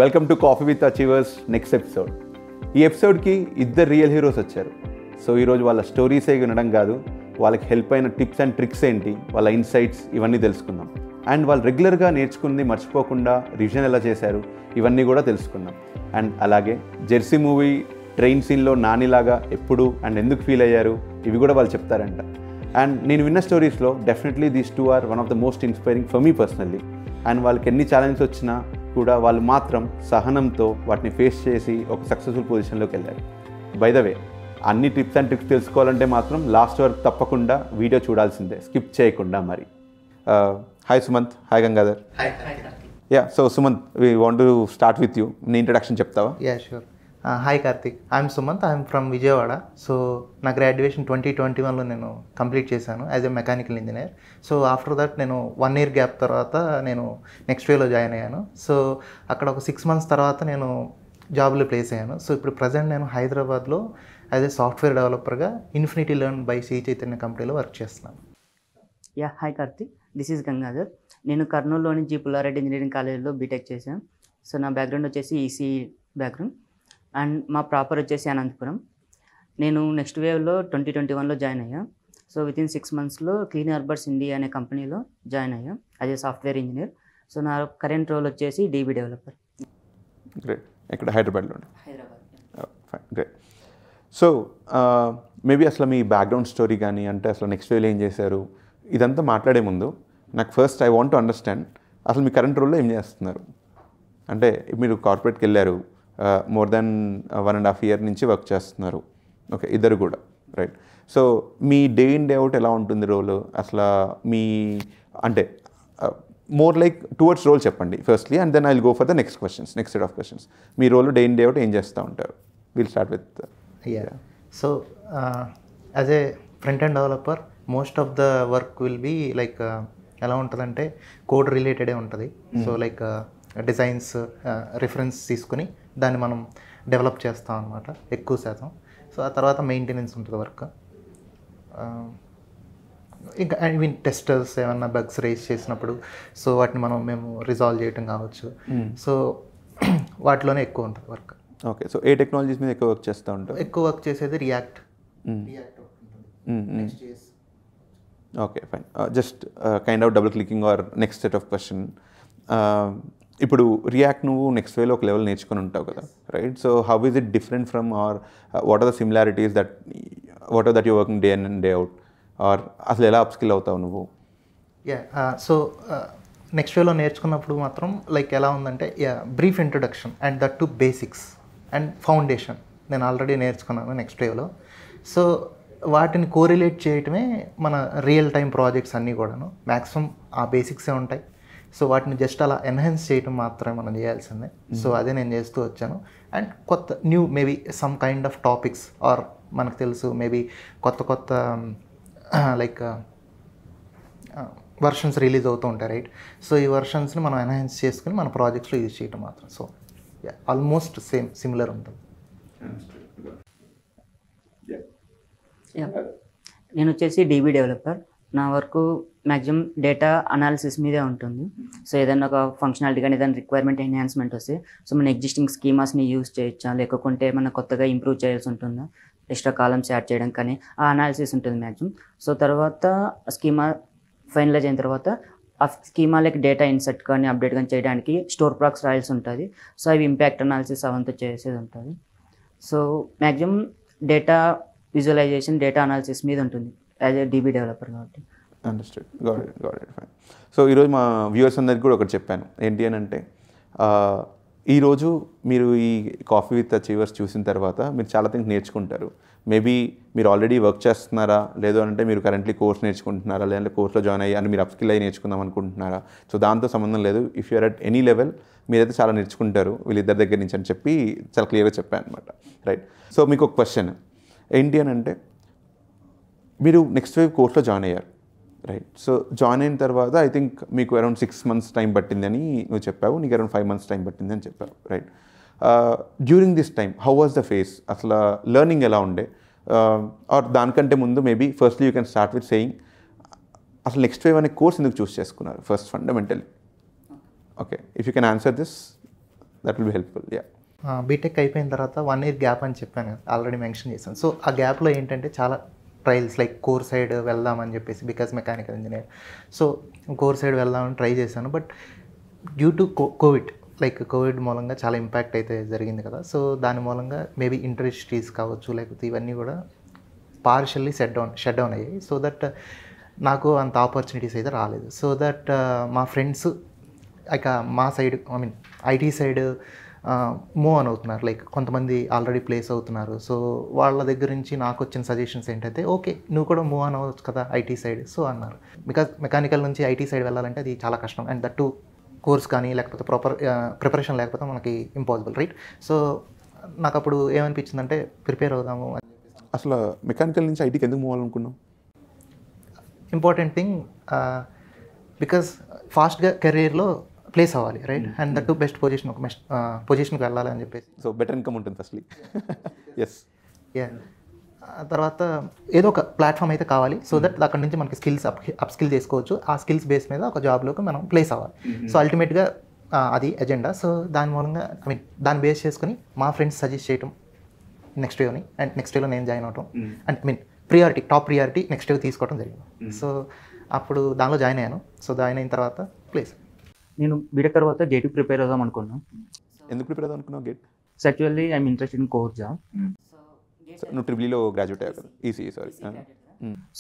Welcome to coffee with achievers next episode. ఈ ఎపిసోడ్కి ఇద్దరు real heroes వచ్చారు. సో ఈరోజు వాళ్ళ స్టోరీసే వినడం కాదు, వాళ్ళకి హెల్ప్ అయిన టిప్స్ అండ్ ట్రిక్స్ ఏంటి, వాళ్ళ ఇన్సైట్స్ ఇవన్నీ తెలుసుకుందాం. అండ్ వాళ్ళు రెగ్యులర్గా నేర్చుకుంది మర్చిపోకుండా రివిజన్ ఎలా చేశారు ఇవన్నీ కూడా తెలుసుకుందాం. అండ్ అలాగే జెర్సీ మూవీ ట్రైన్ సీన్లో నానిలాగా ఎప్పుడు అండ్ ఎందుకు ఫీల్ అయ్యారు ఇవి కూడా వాళ్ళు చెప్తారంట. అండ్ నేను విన్న స్టోరీస్లో definitely these two are one of the most inspiring for me personally. And వాళ్ళకి ఎన్ని ఛాలెంజెస్ వచ్చినా కూడా వాళ్ళు మాత్రం సహనంతో వాటిని ఫేస్ చేసి ఒక సక్సెస్ఫుల్ పొజిషన్లోకి వెళ్ళారు. బై ద వే, అన్ని టిప్స్ అండ్ ట్రిక్స్ తెలుసుకోవాలంటే మాత్రం లాస్ట్ వరకు తప్పకుండా వీడియో చూడాల్సిందే, స్కిప్ చేయకుండా. మరి hi Sumanth, hi Gangadhar. Yeah, so Sumanth, we want to start with you. నీ ఇంట్రడక్షన్ చెప్తావా? Yeah sure. Hi Karthik, I'm Sumanth, I'm from Vijayawada. So నా గ్రాడ్యుయేషన్ 2021లో నేను కంప్లీట్ చేశాను as a mechanical engineer. So after that నేను 1 year గ్యాప్ తర్వాత నేను నెక్స్ట్ వేలో జాయిన్ అయ్యాను. సో అక్కడ ఒక 6 months తర్వాత నేను జాబ్లో ప్లేస్ అయ్యాను. సో ఇప్పుడు ప్రజెంట్ నేను హైదరాబాద్లో యాజ్ ఎ సాఫ్ట్వేర్ డెవలపర్గా Infinity Learn by Shri Chaitanya కంపెనీలో వర్క్ చేస్తున్నాను. Yeah, hi Karthik, this is Gangadhar. నేను కర్నూలులోని జి పుల్లారెడ్డి ఇంజనీరింగ్ కాలేజ్లో బీటెక్ చేశాను. సో నా బ్యాక్గ్రౌండ్ వచ్చేసి ఈసీ బ్యాక్గ్రౌండ్ అండ్ మా ప్రాపర్ వచ్చేసి అనంతపురం. నేను నెక్స్ట్ వేవ్లో 2021లో జాయిన్ అయ్యా. సో వితిన్ 6 monthsలో క్లీన్ హార్బర్స్ ఇండియా అనే కంపెనీలో జాయిన్ అయ్యా as a software engineer. So నా కరెంట్ రోల్ వచ్చేసి డీబీ డెవలపర్. గ్రేట్. ఇక్కడ హైదరాబాద్లో? Hyderabad. Fine, great. So maybe అసలు మీ బ్యాక్గ్రౌండ్ స్టోరీ కానీ, అంటే అసలు నెక్స్ట్ వేలో ఏం చేశారు ఇదంతా మాట్లాడే ముందు నాకు first I want to understand అసలు మీ కరెంట్ రోల్లో ఏం చేస్తున్నారు. అంటే మీరు కార్పొరేట్కి వెళ్ళారు, మోర్ దెన్ 1.5 year నుంచి వర్క్ చేస్తున్నారు. ఓకే, ఇద్దరు కూడా, రైట్. సో మీ డే ఇన్ డే అవుట్ ఎలా ఉంటుంది రోల్ అసలు? మీ అంటే మోర్ లైక్ టువర్డ్స్ రోల్ చెప్పండి firstly, and then I will go for the next set of questions. మీ role day in day out ఏం చేస్తూ ఉంటారు? Will start with. So as a front end developer most of the work will be like ఎలా ఉంటుందంటే code రిలేటెడే ఉంటుంది. So like designs reference తీసుకుని దాన్ని మనం డెవలప్ చేస్తాం అన్నమాట ఎక్కువ శాతం. సో ఆ తర్వాత మెయింటెనెన్స్ ఉంటుంది వర్క్. ఇంకా ఐ మీన్ టెస్టర్స్ ఏమన్నా బగ్స్ రేస్ చేసినప్పుడు సో వాటిని మేము రిజాల్వ్ చేయటం కావచ్చు. సో వాటిలోనే ఎక్కువ ఉంటుంది వర్క్. ఓకే, సో ఏ టెక్నాలజీస్ మీద ఎక్కువ వర్క్ చేస్తూ ఉంటారు? ఎక్కువ వర్క్ చేసేది React. Okay, fine. Just kind of double clicking or next set of question. ఇప్పుడు రియాక్ట్ నువ్వు నెక్స్ట్ వేలో ఒక లెవెల్ నేర్చుకుని ఉంటావు కదా, right? So how is it different from, or what are the similarities that you working day and day out, or అసలు ఎలా upskill అవుతావు నువ్వు? సో నెక్స్ట్ వేలో నేర్చుకున్నప్పుడు మాత్రం లైక్ ఎలా ఉందంటే brief introduction and that to basics and foundation నేను ఆల్రెడీ నేర్చుకున్నాను నెక్స్ట్ వేలో. సో వాటిని కోరిలేట్ చేయటమే మన రియల్ టైం ప్రాజెక్ట్స్ అన్నీ కూడాను మ్యాక్సిమం ఆ బేసిక్సే ఉంటాయి. సో వాటిని జస్ట్ అలా ఎన్హాన్స్ చేయటం మాత్రమే మనం చేయాల్సిందే. సో అదే నేను చేస్తూ వచ్చాను. అండ్ కొత్త new maybe some kind of topics or మనకు తెలుసు మేబీ కొత్త లైక్ వర్షన్స్ రిలీజ్ అవుతూ ఉంటాయి, రైట్? సో ఈ వర్షన్స్ని మనం ఎన్హాన్స్ చేసుకుని మన ప్రాజెక్ట్స్లో యూజ్ చేయటం మాత్రం. సో ఆల్మోస్ట్ సిమిలర్ ఉంటుంది. నేను వచ్చేసి డీబీ డెవలపర్. నా వర్క్ మ్యాక్సిమం డేటా అనాలిసిస్ మీదే ఉంటుంది. సో ఏదైనా ఒక ఫంక్షనాలిటీ కానీ ఏదైనా రిక్వైర్మెంట్ ఎన్హాన్స్మెంట్ వస్తే సో మన ఎగ్జిస్టింగ్ స్కీమాస్ని యూజ్ చేయొచ్చా, లేకుంటే మన కొత్తగా ఇంప్రూవ్ చేయాల్సి ఉంటుందా, ఎక్స్ట్రా కాలమ్స్ యాడ్ చేయడం కానీ ఆ అనాలిసిస్ ఉంటుంది మ్యాక్సిమం. సో తర్వాత స్కీమా ఫైనలైజ్ అయిన తర్వాత ఆ స్కీమాలకి డేటా ఇన్సర్ట్ కానీ అప్డేట్ కానీ చేయడానికి స్టోర్ ప్రాక్స్ రాయాల్సి ఉంటుంది. సో అవి ఇంపాక్ట్ అనాలిసిస్ అవంతా చేసేది ఉంటుంది. So maximum data visualisation data analysis మీద ఉంటుంది యాజ్ ఏ డీబీ డెవలపర్ కాబట్టి. Understood, got it, fine. So ఈరోజు మా వ్యూవర్స్ అందరికి కూడా ఒకటి చెప్పాను, ఏంటి అని అంటే ఈరోజు మీరు ఈ కాఫీ విత్ అచీవర్స్ చూసిన తర్వాత మీరు చాలా థింగ్స్ నేర్చుకుంటారు. మేబీ మీరు ఆల్రెడీ వర్క్ చేస్తున్నారా, లేదు అంటే మీరు కరెంట్లీ కోర్స్ నేర్చుకుంటున్నారా, లేదంటే కోర్స్లో జాయిన్ అయ్యి అని మీరు అప్స్కిల్ అయ్యి నేర్చుకుందాం అనుకుంటున్నారా. సో దాంతో సంబంధం లేదు. If you're at any level మీరైతే చాలా నేర్చుకుంటారు వీళ్ళిద్దరి దగ్గర నుంచి అని చెప్పి చాలా క్లియర్గా చెప్పాను అనమాట, రైట్? సో మీకు ఒక క్వశ్చన్ ఏంటి అని అంటే, మీరు నెక్స్ట్ వేవ్ కోర్స్లో జాయిన్ అయ్యారు, రైట్? సో జాయిన్ అయిన తర్వాత ఐ థింక్ మీకు అరౌండ్ 6 months టైం పట్టిందని నువ్వు చెప్పావు, నీకు అరౌండ్ 5 months టైం పట్టింది అని చెప్పావు, right? During this time how was the phase? అసలు లెర్నింగ్ ఎలా ఉండే? ఆర్ దానికంటే ముందు maybe firstly you can start with saying అసలు నెక్స్ట్ వేవ్ అనే కోర్స్ ఎందుకు చూస్ చేసుకున్నారు first fundamentally? Okay, if you can answer this that will be helpful. Yeah. BTech అయిపోయిన తర్వాత 1 year గ్యాప్ అని చెప్పాను, ఆల్రెడీ మెన్షన్ చేశాను. సో ఆ గ్యాప్లో ఏంటంటే చాలా ట్రయల్స్ లైక్ కోర్ సైడ్ వెళ్దామని చెప్పేసి, because mechanical engineer. So core side వెళ్దామని ట్రై చేశాను. బట్ డ్యూ టు కోవిడ్ మూలంగా చాలా ఇంపాక్ట్ అయితే జరిగింది కదా. సో దాని మూలంగా మేబీ ఇండస్ట్రీస్ కావచ్చు, లేకపోతే ఇవన్నీ కూడా పార్షియల్లీ షట్ డౌన్ అయ్యాయి. సో దట్ నాకు అంత ఆపర్చునిటీస్ అయితే రాలేదు. సో దట్ మా ఫ్రెండ్స్ ఇక మా side, I mean IT side move on అవుతున్నారు. లైక్ కొంతమంది ఆల్రెడీ ప్లేస్ అవుతున్నారు. సో వాళ్ళ దగ్గర నుంచి నాకు వచ్చిన సజెషన్స్ ఏంటంటే, ఓకే నువ్వు కూడా మూవ్ ఆన్ అవ్వచ్చు కదా ఐటీ సైడ్. సో అన్నారు, బికాజ్ మెకానికల్ నుంచి ఐటీ సైడ్ వెళ్ళాలంటే అది చాలా కష్టం. అండ్ దట్ టు కోర్స్ కానీ లేకపోతే ప్రాపర్ ప్రిపరేషన్ లేకపోతే మనకి ఇంపాసిబుల్, రైట్? సో నాకు అప్పుడు ఏమనిపించిందంటే ప్రిపేర్ అవుదాము అని. అసలు మెకానికల్ నుంచి ఐటీకి ఎందుకు మూవ్ అవ్వాలనుకున్నాం? ఇంపార్టెంట్ థింగ్, బికాజ్ ఫాస్ట్గా కెరీర్లో ప్లేస్ అవ్వాలి, right? And that to best పొజిషన్కి వెళ్ళాలి అని చెప్పేసి. సో బెటర్ ఇన్కమ్ ఉంటుంది ఫస్ట్లీ. ఎస్. యా. తర్వాత ఏదో ఒక ప్లాట్ఫామ్ అయితే కావాలి. సో దట్ అక్కడ నుంచి మనకి స్కిల్స్ అప్ స్కిల్ చేసుకోవచ్చు. ఆ స్కిల్స్ బేస్ మీద ఒక జాబ్లోకి మనం ప్లేస్ అవ్వాలి. సో అల్టిమేట్గా అది ఎజెండా. సో దాని మూలంగా, ఐ మీన్ దాన్ని బేస్ చేసుకుని మా ఫ్రెండ్స్ సజెస్ట్ చేయటం నెక్స్ట్ వేని, అండ్ నెక్స్ట్ వేలో నేను జాయిన్ అవటం, and I mean top priority next వే తీసుకోవడం జరిగింది. సో అప్పుడు దానిలో జాయిన్ అయ్యాను. సో జాయిన్ అయిన తర్వాత ప్లేస్. నేను బీటెక్ తర్వాత గేట్కి ప్రిపేర్ అవుదాం అనుకున్నాను. ఎందుకు ప్రిపేర్ అవుదాం అనుకున్నావు gate? Actually I'm interested in core job. నువ్వు ట్రిపుల్లో గ్రాడ్యుయేట్ అయ్యావు కదా, ECE. Sorry.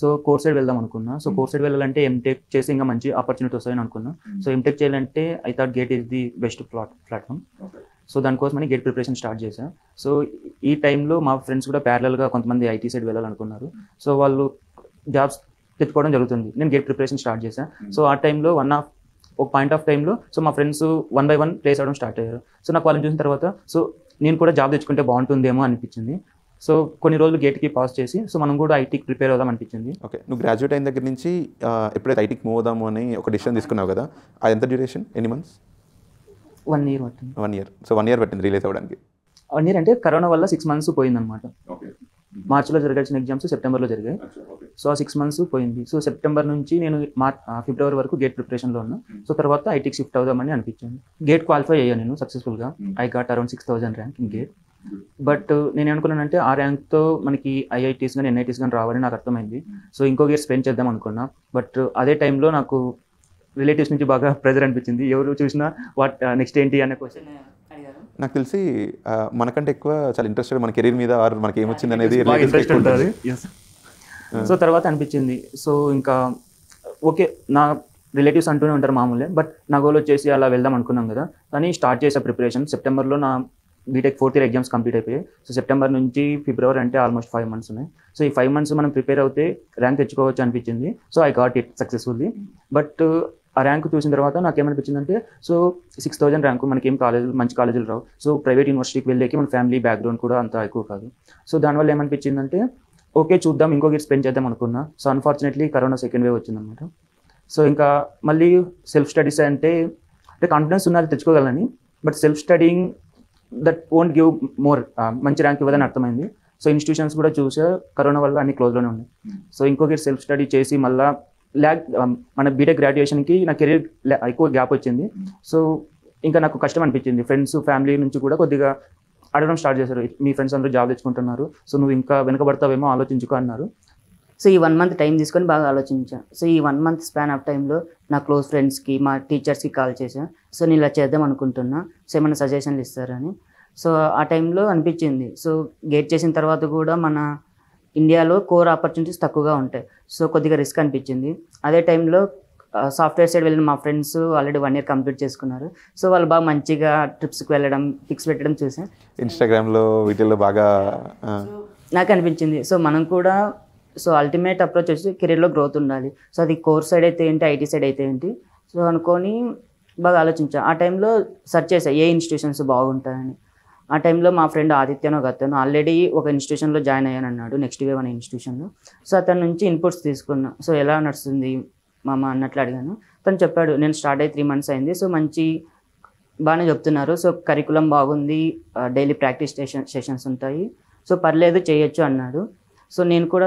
So core side వెళ్దాం అనుకున్నా. సో కోర్ సైడ్ వెళ్ళాలంటే ఎంటెక్ చేసి ఇంకా మంచి ఆపర్చునిటీ వస్తాయని అనుకున్నా. సో ఎంటెక్ చేయాలంటే I thought gate is the best platform. So దానికోసమని గేట్ ప్రిపరేషన్ స్టార్ట్ చేశాను. సో ఈ టైంలో మా ఫ్రెండ్స్ కూడా ప్యారలల్గా కొంతమంది ఐటీ సైడ్ వెళ్ళాలనుకున్నారు. సో వాళ్ళు జాబ్స్ తెచ్చుకోవడం జరుగుతుంది. నేను గేట్ ప్రిపరేషన్ స్టార్ట్ చేశాను. సో ఆ టైంలో ఒక పాయింట్ ఆఫ్ టైంలో సో మా ఫ్రెండ్స్ 1 by 1 ప్లేస్ అవ్వడం స్టార్ట్ అయ్యారు. సో నాకు వాళ్ళని చూసిన తర్వాత సో నేను కూడా జాబ్ తెచ్చుకుంటే బాగుంటుందేమో అనిపించింది. సో కొన్ని రోజులు గేట్కి పాస్ చేసి సో మనం కూడా ఐటీకి ప్రిపేర్ అవుదాం అనిపించింది. ఓకే, నువ్వు గ్రాడ్యుయేట్ అయిన దగ్గర నుంచి ఎప్పుడైతే ఐటీకి మూవ్ అవుదాము అని ఒక డిసిషన్ తీసుకున్నావు కదా, అది ఎంత డ్యూరేషన్, ఎన్ని మంత్స్? 1 year పట్టింది. 1 year. సో 1 year పట్టింది రిలీజ్ అవ్వడానికి. 1 year అంటే కరోనా వల్ల 6 months పోయిందనమాట. మార్చిలో జరగాల్సిన ఎగ్జామ్స్ సెప్టెంబర్లో జరిగాయి. సో ఆ 6 months పోయింది. సో సెప్టెంబర్ నుంచి నేను ఫిబ్రవరి వరకు గేట్ ప్రిపరేషన్లో ఉన్నా. సో తర్వాత ఐటీకి షిఫ్ట్ అవుదామని అనిపించింది. గేట్ క్వాలిఫై అయ్యాను నేను సక్సెస్ఫుల్గా. I got around 6000 rank in gate. But నేను ఏమనుకున్నానంటే ఆ ర్యాంక్తో మనకి ఐఐటీస్ కానీ ఎన్ఐటీస్ కానీ రావాలని నాకు అర్థమైంది. సో ఇంకో ఇయర్ స్పెండ్ చేద్దాం అనుకున్నా. బట్ అదే టైంలో నాకు రిలేటివ్స్ నుంచి బాగా ప్రెజర్ అనిపించింది. ఎవరు చూసినా నెక్స్ట్ ఏంటి అనే క్వశ్చన్ అడిగారు. నాకు తెలిసి మనకంటే ఎక్కువ చాలా ఇంట్రెస్టెడ్ మన కెరీర్ మీద, ఆర్ మనకి ఏమొచ్చింది అనేది ఇంట్రెస్ట్ ఉంటుంది. సో తర్వాత అనిపించింది సో ఇంకా ఓకే, నా రిలేటివ్స్ అంటూనే ఉంటారు మామూలే, బట్ నా గోల్ వచ్చేసి అలా వెళ్దాం అనుకున్నాం కదా అని స్టార్ట్ చేసే ప్రిపరేషన్. సెప్టెంబర్లో నా BTech 4th year exams complete అయిపోయాయి. సో సెప్టెంబర్ నుంచి ఫిబ్రవరి అంటే ఆల్మోస్ట్ 5 months ఉన్నాయి. సో ఈ 5 months మనం ప్రిపేర్ అవుతే ర్యాంక్ తెచ్చుకోవచ్చు అనిపించింది. So I got it successfully. But ఆ ర్యాంక్ చూసిన తర్వాత నాకేమనిపించిందంటే సో 6000 ర్యాంకు మనకి ఏం మంచి కాలేజీలు రావు. సో ప్రైవేట్ యూనివర్సిటీకి వెళ్ళేకి మన ఫ్యామిలీ బ్యాక్గ్రౌండ్ కూడా అంత ఎక్కువ కాదు. సో దానివల్ల ఏమనిపించిందంటే ఓకే చూద్దాం, ఇంకో ఇయర్ స్పెండ్ చేద్దాం అనుకున్నా. So unfortunately corona second wave వచ్చిందనమాట. సో ఇంకా మళ్ళీ సెల్ఫ్ స్టడీస్ అంటే కాన్ఫిడెన్స్ ఉన్నది తెచ్చుకోగలని, but self studying that won't give more, మంచి ర్యాంక్ ఇవ్వదని అర్థమైంది. సో ఇన్స్టిట్యూషన్స్ కూడా చూసా కరోనా వల్ల అన్ని క్లోజ్లోనే ఉన్నాయి. సో ఇంకొకటి సెల్ఫ్ స్టడీ చేసి మళ్ళీ మన బీటెక్ గ్రాడ్యుయేషన్కి నా కెరీర్ ఎక్కువ గ్యాప్ వచ్చింది. సో ఇంకా నాకు కష్టం అనిపించింది. ఫ్రెండ్స్ ఫ్యామిలీ నుంచి కూడా కొద్దిగా అడగడం స్టార్ట్ చేశారు, మీ ఫ్రెండ్స్ అందరూ జాబ్ తెచ్చుకుంటున్నారు, సో నువ్వు ఇంకా వెనకబడతావేమో ఆలోచించుకో అన్నారు. సో ఈ 1 month టైం తీసుకొని బాగా ఆలోచించాను. సో ఈ 1 month స్పాన్ ఆఫ్ టైంలో నా క్లోజ్ ఫ్రెండ్స్కి, మా టీచర్స్కి కాల్ చేశాను. సో నేను ఇలా చేద్దాం అనుకుంటున్నా, సో ఏమైనా సజెషన్లు ఇస్తారని. సో ఆ టైంలో అనిపించింది సో గేట్ చేసిన తర్వాత కూడా మన ఇండియాలో కోర్ ఆపర్చునిటీస్ తక్కువగా ఉంటాయి. సో కొద్దిగా రిస్క్ అనిపించింది. అదే టైంలో సాఫ్ట్వేర్ సైడ్ వెళ్ళిన మా ఫ్రెండ్స్ ఆల్రెడీ 1 year కంప్లీట్ చేసుకున్నారు. సో వాళ్ళు బాగా మంచిగా ట్రిప్స్కి వెళ్ళడం, పిక్స్ పెట్టడం చూసాను ఇన్స్టాగ్రామ్లో, వీటిల్లో బాగా నాకు అనిపించింది. సో మనం కూడా సో అల్టిమేట్ అప్రోచ్ వచ్చి కెరీర్లో గ్రోత్ ఉండాలి. సో అది కోర్ సైడ్ అయితే ఏంటి, ఐటీ సైడ్ అయితే ఏంటి, సో అనుకొని బాగా ఆలోచించాను. ఆ టైంలో సెర్చ్ చేశాను ఏ ఇన్స్టిట్యూషన్స్ బాగుంటాయని. ఆ టైంలో మా ఫ్రెండ్ ఆదిత్యను ఒక అతను ఆల్రెడీ ఒక ఇన్స్టిట్యూషన్లో జాయిన్ అయ్యాను అన్నాడు, నెక్స్ట్ వేవ్ అనే ఇన్స్టిట్యూషన్లో. సో అతని నుంచి ఇన్పుట్స్ తీసుకున్నా. సో ఎలా నడుస్తుంది మామ అన్నట్లు అడిగాను. తను చెప్పాడు నేను స్టార్ట్ అయ్యి 3 months అయింది, సో బాగానే చెప్తున్నారు, సో కరికులం బాగుంది, డైలీ ప్రాక్టీస్ సెషన్స్ ఉంటాయి, సో పర్లేదు చేయొచ్చు అన్నాడు. సో నేను కూడా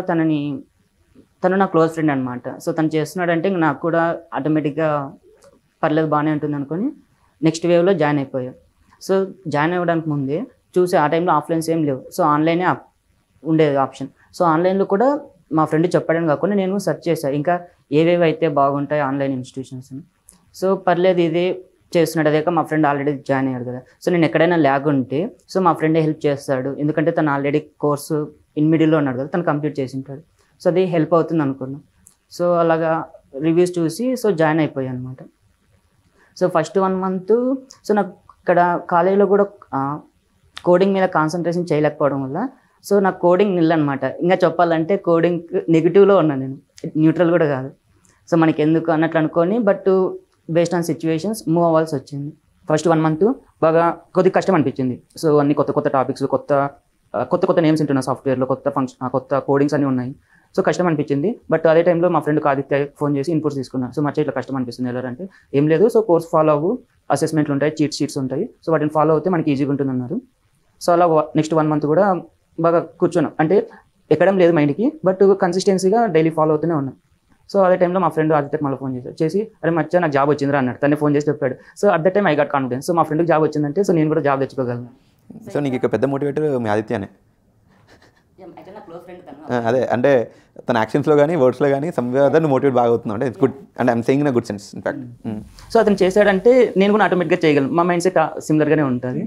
తను నా క్లోజ్ ఫ్రెండ్ అనమాట. సో తను చేస్తున్నాడంటే నాకు కూడా ఆటోమేటిక్గా పర్లేదు బాగానే ఉంటుంది అనుకొని నెక్స్ట్ వేవ్లో జాయిన్ అయిపోయాం. సో జాయిన్ అవ్వడానికి ముందే చూసి ఆ టైంలో ఆఫ్లైన్స్ ఏం లేవు, సో ఆన్లైనే ఉండేది ఆప్షన్. సో ఆన్లైన్లో కూడా మా ఫ్రెండ్ చెప్పడం కాకుండా నేను సెర్చ్ చేశాను ఇంకా ఏవేవి అయితే బాగుంటాయి ఆన్లైన్ ఇన్స్టిట్యూషన్స్ అని. సో పర్లేదు ఇదే చేస్తున్నాడు, అదే మా ఫ్రెండ్ ఆల్రెడీ జాయిన్ అయ్యాడు కదా, సో నేను ఎక్కడైనా ల్యాగ్ ఉంటే సో మా ఫ్రెండే హెల్ప్ చేస్తాడు, ఎందుకంటే తను ఆల్రెడీ కోర్సు ఇన్ మిడిల్లో ఉన్నాడు కదా, తను కంప్లీట్ చేసి ఉంటాడు. సో అది హెల్ప్ అవుతుంది అనుకున్నాను. సో అలాగా రివ్యూస్ చూసి సో జాయిన్ అయిపోయాను అనమాట. సో ఫస్ట్ 1 month సో నాకు ఇక్కడ కాలేజీలో కూడా కోడింగ్ మీద కాన్సన్ట్రేషన్ చేయలేకపోవడం వల్ల సో నాకు కోడింగ్ నిల్ అనమాట. ఇంకా చెప్పాలంటే కోడింగ్ నెగిటివ్లో ఉన్నాను నేను, న్యూట్రల్ కూడా కాదు. సో మనకి ఎందుకు అన్నట్లు అనుకొని but based on situations move అవ్వాల్సి వచ్చింది. ఫస్ట్ 1 month బాగా కొద్దిగా కష్టం అనిపించింది. సో అన్ని కొత్త టాపిక్స్, కొత్త నేమ్స్ ఉంటున్నాయి సాఫ్ట్వేర్లో, కొత్త కోడింగ్స్ అన్నీ ఉన్నాయి. సో కష్టం అనిపించింది. బట్ అదే టైంలో మా ఫ్రెండ్ ఆదిత్య ఫోన్ చేసి ఇన్పుట్స్ తీసుకున్నాను. సో మచ్చ ఇట్లా కష్టం అనిపిస్తుంది ఎలా అంటే, ఏం లేదు సో కోర్స్ ఫాలో అవ్వు, అసెస్మెంట్లు ఉంటాయి, చీట్ షీట్స్ ఉంటాయి, సో వాటిని ఫాలో అవుతే మనకి ఈజీగా ఉంటుంది అన్నారు. సో అలా నెక్స్ట్ 1 month కూడా బాగా కూర్చున్నాం, అంటే ఎక్కడం లేదు మైండ్కి, బట్ కన్సిస్టెన్సీగా డైలీ ఫాలో అవుతూనే ఉన్నాం. సో అదే టైంలో మా ఫ్రెండ్ ఆదిత్యకి మళ్ళీ ఫోన్ చేసి అరే మచ్చా నాకు జాబ్ వచ్చిందిరా అన్నాడు, తనే ఫోన్ చేసి చెప్పాడు. So at the time I got confidence. So మా ఫ్రెండ్కి జాబ్ వచ్చిందంటే సో నేను కూడా జాబ్ తెచ్చుకోగలను. సో నీకు ఇక పెద్ద మోటివేటర్ మీ ఆదిత్యనే. అదే అంటే తన యాక్షన్స్లో కానీ వర్డ్స్లో కానీ సంవేదన మోటివేట్ బాగా అవుతుంది, అంటే ఇట్స్ గుడ్, అంటే I'm saying in a good sense in fact. So అతను చేశాడంటే నేను కూడా ఆటోమేటిక్గా చేయగలను, మా మైండ్ సెట్ సిమిలర్గానే ఉంటుంది.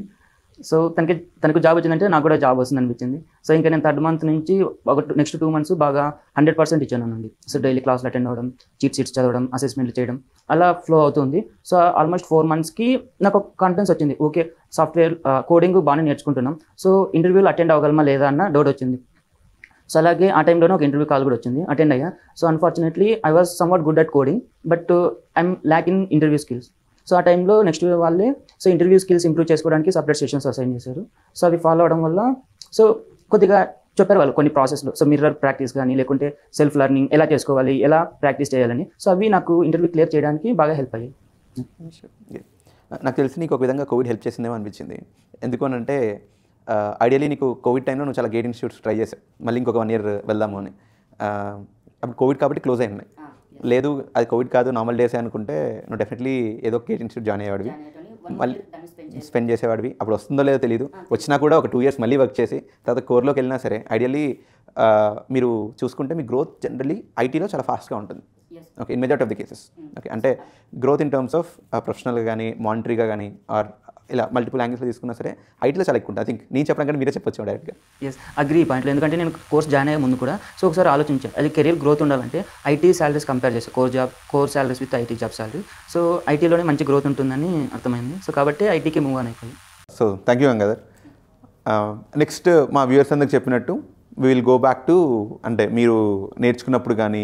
సో తనకు జాబ్ వచ్చిందంటే నాకు కూడా జాబ్ వస్తుంది అనిపించింది. సో ఇంకా నేను 3rd month నుంచి నెక్స్ట్ 2 months బాగా 100% ఇచ్చానండి. సో డైలీ క్లాస్లు అటెండ్ అవ్వడం, చీట్ షీట్స్ చదవడం, అసెస్మెంట్లు చేయడం, అలా ఫ్లో అవుతుంది. సో ఆల్మోస్ట్ 4 monthsకి నాకు ఒక కాన్ఫిడెన్స్ వచ్చింది, ఓకే సాఫ్ట్వేర్ కోడింగ్ బాగానే నేర్చుకుంటున్నాం, సో ఇంటర్వ్యూలో అటెండ్ అవ్వగలమా లేదా అన్న డౌట్ వచ్చింది. సో అలాగే ఆ టైంలోనే ఒక ఇంటర్వ్యూ కాల్ కూడా వచ్చింది, అటెండ్ అయ్యా. So unfortunately I was somewhat good at coding, but I'm lakh in interview skills. So ఆ టైంలో నెక్స్ట్ వాళ్ళే సో ఇంటర్వ్యూ స్కిల్స్ ఇంప్రూవ్ చేసుకోవడానికి సపరేట్ సెషన్స్ అసైన్ చేశారు. సో అవి ఫాలో అవడం వల్ల సో కొద్దిగా చెప్పారు వాళ్ళు కొన్ని ప్రాసెస్లో, సో మిర్రర్ ప్రాక్టీస్ కానీ లేకుంటే సెల్ఫ్ లెర్నింగ్ ఎలా చేసుకోవాలి, ఎలా ప్రాక్టీస్ చేయాలని, సో అవి నాకు ఇంటర్వ్యూ క్లియర్ చేయడానికి బాగా హెల్ప్ అయ్యాయి. నాకు తెలిసి నీకు ఒక విధంగా కోవిడ్ హెల్ప్ చేసిందేమో అనిపించింది. ఎందుకు అని అంటే ఐడియలీ నీకు కోవిడ్ టైంలో నువ్వు చాలా గేట్ ఇన్స్టిట్యూట్స్ ట్రై చేసావు, మళ్ళీ ఇంకొక 1 year వెళ్దాము అని. అప్పుడు కోవిడ్ కాబట్టి క్లోజ్ అయి ఉన్నాయి. లేదు అది కోవిడ్ కాదు నార్మల్ డేసే అనుకుంటే నువ్వు డెఫినెట్లీ ఏదో గేట్ ఇన్స్టిట్యూట్ జాయిన్ అయ్యేవాడివి, మళ్ళీ స్పెండ్ చేసేవాడివి. అప్పుడు వస్తుందో లేదో తెలియదు, వచ్చినా కూడా ఒక 2 years మళ్ళీ వర్క్ చేసి తర్వాత కోర్లోకి వెళ్ళినా సరే ఐడియల్లీ మీరు చూసుకుంటే మీ గ్రోత్ జనరలీ ఐటీలో చాలా ఫాస్ట్గా ఉంటుంది. Okay, in majority of the cases. Okay, అంటే గ్రోత్ ఇన్ టర్మ్స్ ఆఫ్ ప్రొఫెషనల్గా కానీ మానిటరీగా కానీ ఆర్ ఇలా మల్టిపుల్ యాంగిల్స్లో తీసుకున్నా సరే ఐటీలో చాలా ఎక్కువ ఉంటుంది. ఐ థింక్ నేను చెప్పడం కానీ మీరే చెప్పొచ్చు డైరెక్ట్గా. ఎస్, అగ్రీ పాయింట్లో. ఎందుకంటే నేను కోర్స్ జాయిన్ అయ్యే ముందు కూడా సో ఒకసారి ఆలోచించాను, అది కెరీర్ గ్రోత్ ఉండాలంటే ఐటీ శాలరీస్ కంపేర్ చేస్తాను, core salaries with IT job salary. So ఐటీలోనే మంచి గ్రోత్ ఉంటుందని అర్థమైంది. సో కాబట్టి ఐటీకి మూవ్ అని అయిపోయింది. So thank you Gangadhar. Next మా వ్యూవర్స్ అందరికి చెప్పినట్టు we will go back to అంటే మీరు నేర్చుకున్నప్పుడు కానీ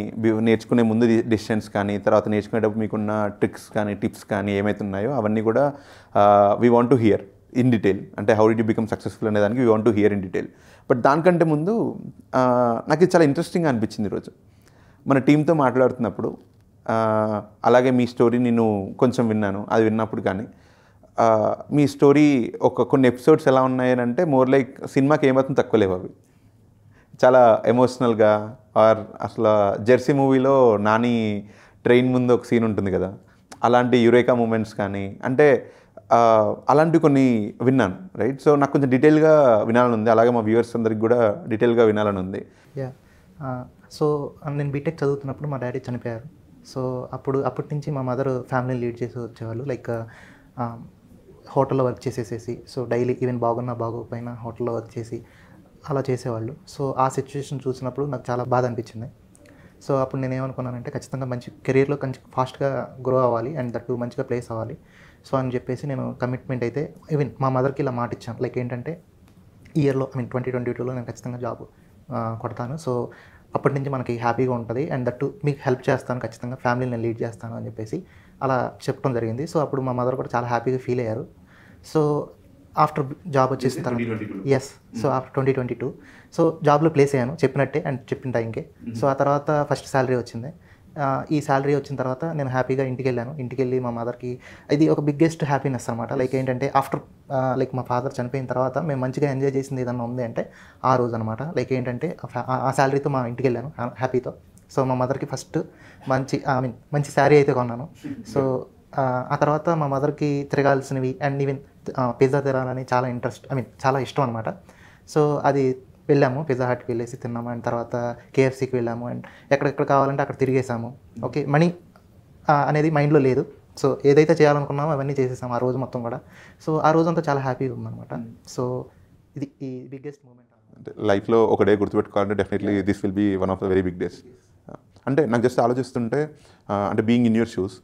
నేర్చుకునే ముందు డిసిషన్స్ కానీ తర్వాత నేర్చుకునేటప్పుడు మీకున్న ట్రిక్స్ కానీ టిప్స్ కానీ ఏమైతే ఉన్నాయో అవన్నీ కూడా we want to hear in detail. అంటే how did you become successful అనే దానికి we want to hear in detail. But దానికంటే ముందు నాకు ఇది చాలా ఇంట్రెస్టింగ్గా అనిపించింది ఈరోజు మన టీంతో మాట్లాడుతున్నప్పుడు. అలాగే మీ స్టోరీ నేను కొంచెం విన్నాను, అది విన్నప్పుడు కానీ మీ స్టోరీ కొన్ని ఎపిసోడ్స్ ఎలా ఉన్నాయనంటే మోర్ లైక్ సినిమాకి ఏమాత్రం తక్కువ లేవు. అవి చాలా ఎమోషనల్గా ఆర్ అసలు జెర్సీ మూవీలో నాని ట్రైన్ ముందు ఒక సీన్ ఉంటుంది కదా, అలాంటి యురేకా మూమెంట్స్ కానీ అంటే అలాంటివి కొన్ని విన్నాను, రైట్? సో నాకు కొంచెం డీటెయిల్గా వినాలని ఉంది, అలాగే మా వ్యూవర్స్ అందరికి కూడా డీటెయిల్గా వినాలని ఉంది. యా, సో నేను బీటెక్ చదువుతున్నప్పుడు మా డాడీ చనిపోయారు. సో అప్పటి నుంచి మా మదర్ ఫ్యామిలీని లీడ్ చేసి వచ్చేవాళ్ళు. లైక్ హోటల్లో వర్క్ చేసేసేసి సో డైలీ ఈవెన్ బాగున్నా బాగోకపోయినా హోటల్లో వర్క్ చేసి అలా చేసేవాళ్ళు. సో ఆ సిచ్యువేషన్ చూసినప్పుడు నాకు చాలా బాధ అనిపించింది. సో అప్పుడు నేను ఏమనుకున్నానంటే ఖచ్చితంగా మంచి కెరీర్లో కొంచెం ఫాస్ట్గా గ్రో అవ్వాలి అండ్ దట్టు మంచిగా ప్లేస్ అవ్వాలి. సో అని చెప్పేసి నేను కమిట్మెంట్ అయితే ఈవెన్ మా మదర్కి ఇలా మాట ఇచ్చాను, లైక్ ఏంటంటే ఇయర్లో 2022లో నేను ఖచ్చితంగా జాబ్ కొడతాను. సో అప్పటి నుంచి మనకి హ్యాపీగా ఉంటుంది అండ్ దట్టు మీకు హెల్ప్ చేస్తాను, ఖచ్చితంగా ఫ్యామిలీని నేను లీడ్ చేస్తాను అని చెప్పేసి అలా చెప్పడం జరిగింది. సో అప్పుడు మా మదర్ కూడా చాలా హ్యాపీగా ఫీల్ అయ్యారు. సో ఆఫ్టర్ జాబ్ వచ్చేసిన తర్వాత ఎస్, సో ఆఫ్టర్ 2022 సో జాబ్లో ప్లేస్ అయ్యాను చెప్పినట్టే అండ్ చెప్పిన టైంకే. సో ఆ తర్వాత ఫస్ట్ శాలరీ వచ్చింది. ఈ శాలరీ వచ్చిన తర్వాత నేను హ్యాపీగా ఇంటికి వెళ్ళాను. ఇంటికి వెళ్ళి మా మదర్కి ఇది ఒక బిగ్గెస్ట్ హ్యాపీనెస్ అనమాట. లైక్ ఏంటంటే ఆఫ్టర్ లైక్ మా ఫాదర్ చనిపోయిన తర్వాత మేము మంచిగా ఎంజాయ్ చేసింది ఏదన్నా ఉంది అంటే ఆ రోజు అనమాట. లైక్ ఏంటంటే ఆ శాలరీతో మా ఇంటికి వెళ్ళాను హ్యాపీతో. సో మా మదర్కి ఫస్ట్ మంచి శారీ అయితే కొన్నాను. సో ఆ తర్వాత మా మదర్కి తిరగాల్సినవి అండ్ ఈవెన్ పిజ్జా తినాలని చాలా ఇంట్రెస్ట్, చాలా ఇష్టం అనమాట. సో అది వెళ్ళాము, పిజ్జా హట్కి వెళ్ళేసి తిన్నాము. అండ్ తర్వాత కేఎఫ్సీకి వెళ్ళాము. అండ్ ఎక్కడెక్కడ కావాలంటే అక్కడ తిరిగేసాము. ఓకే, మనీ అనేది మైండ్లో లేదు. సో ఏదైతే చేయాలనుకున్నామో అవన్నీ చేసేసాము ఆ రోజు మొత్తం కూడా. సో ఆ రోజంతా చాలా హ్యాపీగా ఉందన్నమాట. సో ఇది ఈ బిగ్గెస్ట్ మూమెంట్. అంటే లైఫ్లో ఒక డే గుర్తుపెట్టుకోవాలంటే definitely this will be one of the very big days. అంటే నాకు జస్ట్ ఆలోచిస్తుంటే అంటే being in your shoes,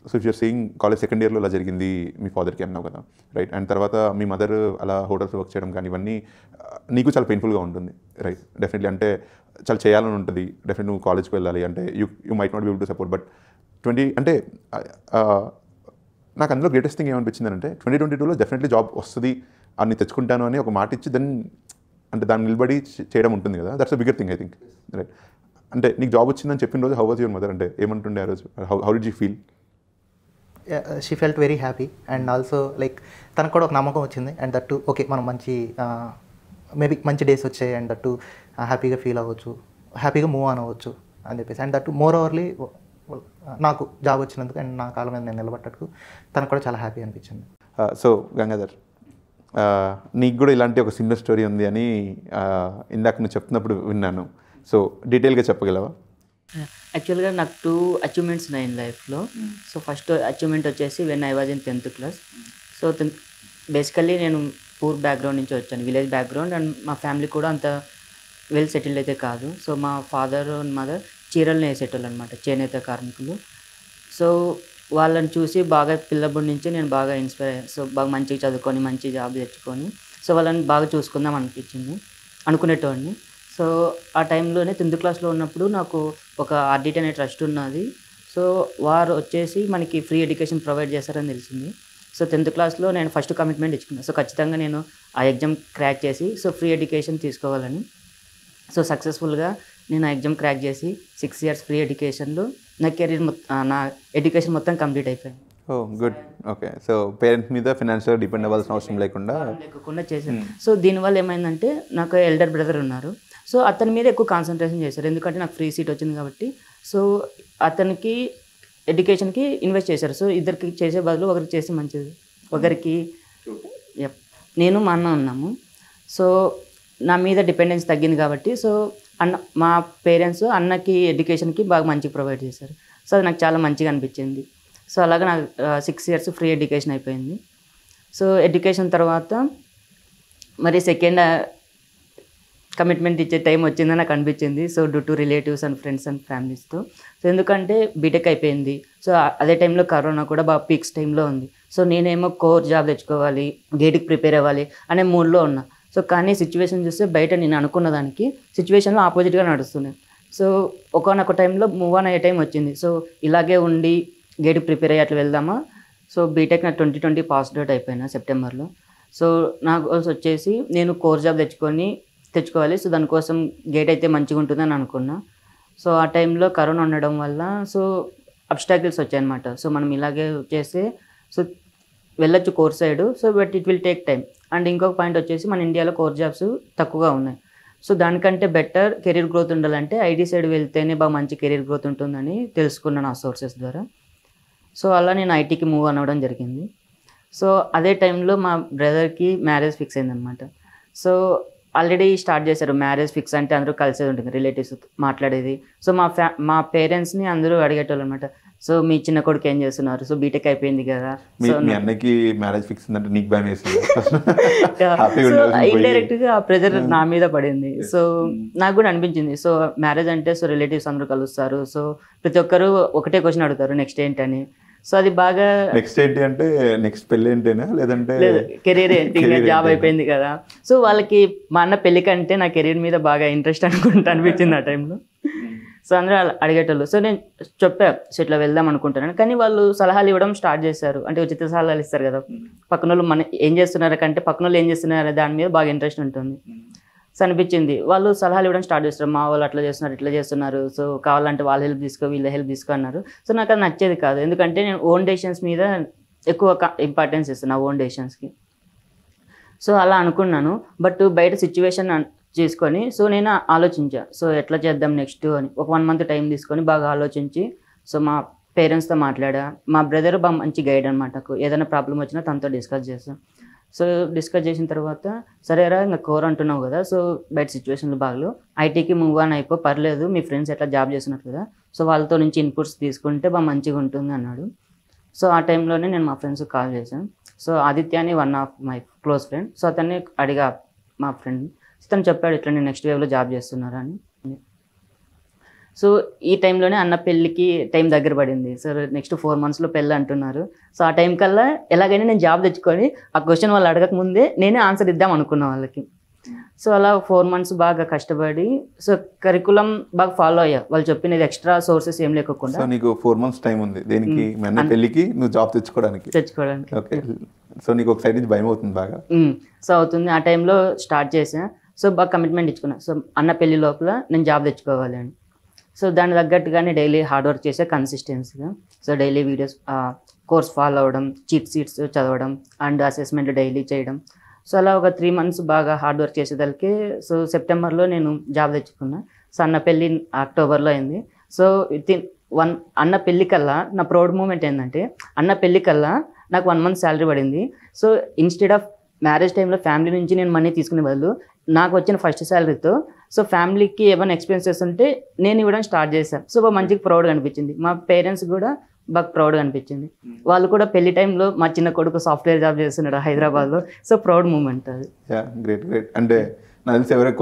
so if you're seeing college second ఇయర్లో అలా జరిగింది మీ ఫాదర్కి అన్నావు కదా, రైట్? అండ్ తర్వాత మీ మదర్ అలా హోటల్స్ వర్క్ చేయడం కానీ ఇవన్నీ నీకు చాలా పెయిన్ఫుల్గా ఉంటుంది, రైట్? డెఫినెట్లీ అంటే చాలా చేయాలని ఉంటుంది. డెఫినెట్లీ నువ్వు కాలేజ్కి వెళ్ళాలి అంటే you might not be able to support. But అంటే నాకు అందులో గ్రేటెస్ట్ థింగ్ ఏమనిపించింది అంటే 2022లో డెఫినెట్లీ జాబ్ వస్తుంది అని తెచ్చుకుంటాను అని ఒక మాట ఇచ్చి దాన్ని నిలబడి చేయడం ఉంటుంది కదా, that's a bigger thing I think, right? అంటే నీకు జాబ్ వచ్చిందని చెప్పిన రోజు హౌ వాజ్ యువర్ మదర్? అంటే ఏమంటుండే ఆ రోజు? How did you feel? She felt very happy and also like తనకు కూడా ఒక నమ్మకం వచ్చింది. అండ్ దట్టు ఓకే మనం మేబీ మంచి డేస్ వచ్చాయి అండ్ దట్టు హ్యాపీగా ఫీల్ అవ్వచ్చు, హ్యాపీగా మూవ్ ఆన్ అవ్వచ్చు అని చెప్పేసి. అండ్ దట్టు మోర్ ఓవర్లీ నాకు జాబ్ వచ్చినందుకు అండ్ నా కాలం మీద నేను నిలబట్టకు తనకు కూడా చాలా హ్యాపీ అనిపించింది. సో గంగాధర్, నీకు కూడా ఇలాంటి ఒక సిమిలర్ స్టోరీ ఉంది అని ఇందాక నువ్వు చెప్తున్నప్పుడు విన్నాను. సో డీటెయిల్గా చెప్పగలవా? యాక్చువల్గా నాకు 2 అచీవ్మెంట్స్ ఉన్నాయి ఇన్ లైఫ్లో. సో ఫస్ట్ అచీవ్మెంట్ వచ్చేసి when I was in 10th class. So basically నేను పూర్ బ్యాక్గ్రౌండ్ నుంచి వచ్చాను, విలేజ్ బ్యాక్గ్రౌండ్. అండ్ మా ఫ్యామిలీ కూడా అంత వెల్ సెటిల్డ్ అయితే కాదు. సో మా ఫాదర్ అండ్ మదర్ చీరలు నేసేటోళ్ళు అనమాట, చేనేత కార్మికులు. సో వాళ్ళని చూసి బాగా పిల్లబడి నుంచి నేను బాగా ఇన్స్పైర్ అయ్యాను. సో బాగా మంచిగా చదువుకొని మంచి జాబ్ తెచ్చుకొని సో వాళ్ళని బాగా చూసుకుందాం అనుకునేటోడిని. సో ఆ టైంలోనే 10th క్లాస్లో ఉన్నప్పుడు నాకు ఒక ఆర్డిటీ అనే ట్రస్ట్ ఉన్నది. సో వారు వచ్చేసి మనకి ఫ్రీ ఎడ్యుకేషన్ ప్రొవైడ్ చేస్తారని తెలిసింది. సో 10th క్లాస్లో నేను ఫస్ట్ కమిట్మెంట్ ఇచ్చుకున్నాను. సో ఖచ్చితంగా నేను ఆ ఎగ్జామ్ క్రాక్ చేసి సో ఫ్రీ ఎడ్యుకేషన్ తీసుకోవాలని. సో సక్సెస్ఫుల్గా నేను ఆ ఎగ్జామ్ క్రాక్ చేసి 6 years ఫ్రీ ఎడ్యుకేషన్లో నా కెరీర్ నా ఎడ్యుకేషన్ మొత్తం కంప్లీట్ అయిపోయింది. ఓ గుడ్, ఓకే. సో పేరెంట్స్ మీద ఫైనాన్షియల్గా డిపెండ్ అవ్వాల్సిన అవసరం లేకుండా చేశాను. సో దీనివల్ల ఏమైందంటే నాకు ఎల్డర్ బ్రదర్ ఉన్నారు. సో అతని మీద ఎక్కువ కాన్సన్ట్రేషన్ చేశారు, ఎందుకంటే నాకు ఫ్రీ సీట్ వచ్చింది కాబట్టి. సో అతనికి ఎడ్యుకేషన్కి ఇన్వెస్ట్ చేశారు. సో ఇద్దరికి చేసే బదులు ఒకరికి చేస్తే మంచిది. ఒకరికి నేను మా అన్న ఉన్నాము. సో నా మీద డిపెండెన్స్ తగ్గింది కాబట్టి సో మా పేరెంట్స్ అన్నకి ఎడ్యుకేషన్కి బాగా మంచిగా ప్రొవైడ్ చేశారు. సో అది నాకు చాలా మంచిగా అనిపించింది. సో అలాగే నాకు 6 years ఫ్రీ ఎడ్యుకేషన్ అయిపోయింది. సో ఎడ్యుకేషన్ తర్వాత మరి సెకండ్ కమిట్మెంట్ ఇచ్చే టైం వచ్చిందని నాకు అనిపించింది. So due to relatives and friends and ఫ్యామిలీస్తో. సో ఎందుకంటే బీటెక్ అయిపోయింది. సో అదే టైంలో కరోనా కూడా బాగా పీక్స్ టైంలో ఉంది. సో నేనేమో కోర్ జాబ్ తెచ్చుకోవాలి, గేట్కి ప్రిపేర్ అవ్వాలి అనే మూడ్లో ఉన్నా. సో కానీ సిచ్యువేషన్ చూస్తే బయట నేను అనుకున్న దానికి సిచ్యువేషన్లో ఆపోజిట్గా నడుస్తున్నాయి. సో ఒకనొక టైంలో మూవ్ ఆన్ అయ్యే టైం వచ్చింది. సో ఇలాగే ఉండి గేట్కి ప్రిపేర్ అయ్యి అట్లా వెళ్దామా. సో బీటెక్ నా 2020 పాస్ అవుట్ అయిపోయినా సెప్టెంబర్లో. సో నాకు వచ్చేసి నేను కోర్ జాబ్ తెచ్చుకోవాలి. సో దానికోసం గేట్ అయితే మంచిగా ఉంటుందని అనుకున్నా. సో ఆ టైంలో కరోనా ఉండడం వల్ల సో అబ్స్టాకిల్స్ వచ్చాయన్నమాట. సో మనం ఇలాగే చేస్తే సో వెళ్ళొచ్చు core side, so but it will take time. And ఇంకొక పాయింట్ వచ్చేసి మన ఇండియాలో కోర్ జాబ్స్ తక్కువగా ఉన్నాయి. సో దానికంటే బెటర్ కెరీర్ గ్రోత్ ఉండాలంటే ఐటీ సైడ్ వెళ్తేనే బాగా మంచి కెరీర్ గ్రోత్ ఉంటుందని తెలుసుకున్నాను ఆ సోర్సెస్ ద్వారా. సో అలా నేను ఐటీకి మూవ్ అవ్వడం జరిగింది. సో అదే టైంలో మా బ్రదర్కి మ్యారేజ్ ఫిక్స్ అయిందనమాట. సో ఆల్రెడీ స్టార్ట్ చేశారు. మ్యారేజ్ ఫిక్స్ అంటే అందరూ కలిసేది ఉంటుంది, రిలేటివ్స్ మాట్లాడేది. సో మా పేరెంట్స్ని అందరూ అడిగేటోళ్ళు అనమాట. సో మీ చిన్న కొడుకు ఏం చేస్తున్నారు, సో బీటెక్ అయిపోయింది కదా. సో అన్నకి మ్యారేజ్ ఫిక్స్ అంటే నీకు భయం వేసింది? ఇండైరెక్ట్గా ఆ ప్రెజర్ నా మీద పడింది. సో నాకు కూడా అనిపించింది. సో మ్యారేజ్ అంటే సో రిలేటివ్స్ అందరూ కలుస్తారు. సో ప్రతి ఒక్కరు ఒకటే క్వశ్చన్ అడుగుతారు, నెక్స్ట్ ఏంటని. సో అది బాగా నెక్స్ట్ ఏంటి అంటే నెక్స్ట్ పెళ్ళి ఏంటేనా లేదంటే కెరీర్ ఏంటి, జాబ్ అయిపోయింది కదా. సో వాళ్ళకి మా అన్న పెళ్లి కంటే నా కెరీర్ మీద బాగా ఇంట్రెస్ట్ అనిపించింది ఆ టైంలో. సో అందరూ అడిగేటోళ్ళు. సో నేను చెప్పా సో ఇట్లా వెళ్దాం అనుకుంటున్నాను. కానీ వాళ్ళు సలహాలు ఇవ్వడం స్టార్ట్ చేశారు. అంటే ఉచిత సలహాలు ఇస్తారు కదా, పక్కన వాళ్ళు మన ఏం చేస్తున్నారు కంటే పక్కన వాళ్ళు ఏం చేస్తున్నారు దాని మీద బాగా ఇంట్రెస్ట్ ఉంటుంది. సో అనిపించింది వాళ్ళు సలహాలు ఇవ్వడం స్టార్ట్ చేస్తారు. మా వాళ్ళు అట్లా చేస్తున్నారు, ఇట్లా చేస్తున్నారు, సో కావాలంటే వాళ్ళ హెల్ప్ తీసుకో, వీళ్ళ హెల్ప్ తీసుకో అన్నారు. సో నాకు అది నచ్చేది కాదు, ఎందుకంటే నేను ఓన్ డెసిషన్స్ మీద ఎక్కువ ఇంపార్టెన్స్ ఇస్తాను, నా ఓన్ డెసిషన్స్కి. సో అలా అనుకున్నాను. బట్ బయట సిచ్యువేషన్ చేసుకొని సో నేను ఆలోచించా, సో ఎట్లా చేద్దాం నెక్స్ట్ అని. ఒక 1 month టైం తీసుకొని బాగా ఆలోచించి సో మా పేరెంట్స్తో మాట్లాడా. మా బ్రదర్ బాగా మంచి గైడ్ అనమాట. ఏదైనా ప్రాబ్లం వచ్చినా తనతో డిస్కస్ చేస్తాం. సో డిస్కస్ చేసిన తర్వాత సరేరా ఇంకా కోర్ అంటున్నావు కదా, సో బయట సిచ్యువేషన్లు బాగలేవు, ఐటీకి మూవ్ ఆన్ అయిపో, పర్లేదు మీ ఫ్రెండ్స్ ఎట్లా జాబ్ చేస్తున్నారు కదా, సో వాళ్ళతో నుంచి ఇన్పుట్స్ తీసుకుంటే బాగా మంచిగా ఉంటుంది అన్నాడు. సో ఆ టైంలోనే నేను మా ఫ్రెండ్స్కి కాల్ చేశాను. సో ఆదిత్య అని one of my close friend. So అతన్ని అడిగా మా ఫ్రెండ్, తను చెప్పాడు ఇట్లా నేను నెక్స్ట్ వేవ్లో జాబ్ చేస్తున్నారా అని. సో ఈ టైంలోనే అన్న పెళ్ళికి టైం దగ్గర పడింది. సో నెక్స్ట్ 4 monthsలో పెళ్ళి అంటున్నారు. సో ఆ టైం కల్లా ఎలాగైనా నేను జాబ్ తెచ్చుకొని ఆ క్వశ్చన్ వాళ్ళు అడగక ముందే నేనే ఆన్సర్ ఇద్దాం అనుకున్నా వాళ్ళకి. సో అలా 4 months బాగా కష్టపడి సో కరికులం బాగా ఫాలో అయ్యా. వాళ్ళు చెప్పినది ఎక్స్ట్రా సోర్సెస్ ఏం లేకుండా. సో నీకు 4 months టైం ఉంది దేనికి? మీ అన్న పెళ్ళికి నువ్వు జాబ్ తెచ్చుకోవడానికి. ఓకే. సో నీకు ఒక సైడ్ నుంచి భయం అవుతుంది బాగా. సో అవుతుంది. ఆ టైంలో స్టార్ట్ చేసా. సో బాగా కమిట్మెంట్ ఇచ్చుకున్నా. సో అన్న పెళ్లి లోపల నేను జాబ్ తెచ్చుకోవాలి అని. సో దాని తగ్గట్టుగానే డైలీ హార్డ్ వర్క్ చేసే కన్సిస్టెన్సీగా. So daily videos course follow అవ్వడం, చీట్ షీట్స్ చదవడం అండ్ అసెస్మెంట్ డైలీ చేయడం. సో అలా ఒక 3 months బాగా హార్డ్ వర్క్ చేసేదానికి సో సెప్టెంబర్లో నేను జాబ్ తెచ్చుకున్నా. సో అన్న పెళ్ళి అక్టోబర్లో అయింది. సో అన్న పెళ్ళి కల్లా నా ప్రౌడ్ మూమెంట్ ఏంటంటే అన్న పెళ్ళి కల్లా నాకు 1 month శాలరీ పడింది. సో ఇన్స్టెడ్ ఆఫ్ మ్యారేజ్ టైంలో ఫ్యామిలీ నుంచి నేను మనీ తీసుకునే బదులు నాకు వచ్చిన ఫస్ట్ శాలరీతో సో ఫ్యామిలీకి ఏమైనా ఎక్స్పెన్సెస్ ఉంటే నేను ఇవ్వడం స్టార్ట్ చేశాను. సో బాగా మంచిగా ప్రౌడ్గా అనిపించింది. మా పేరెంట్స్ కూడా బాగా ప్రౌడ్గా అనిపించింది. వాళ్ళు కూడా పెళ్లి టైంలో మా చిన్న కొడుకు సాఫ్ట్వేర్ జాబ్ చేస్తున్నాడు హైదరాబాద్లో. సో ప్రౌడ్ మూమెంట్ అది. Great great. అంటే నాకు తెలిసి ఎవరో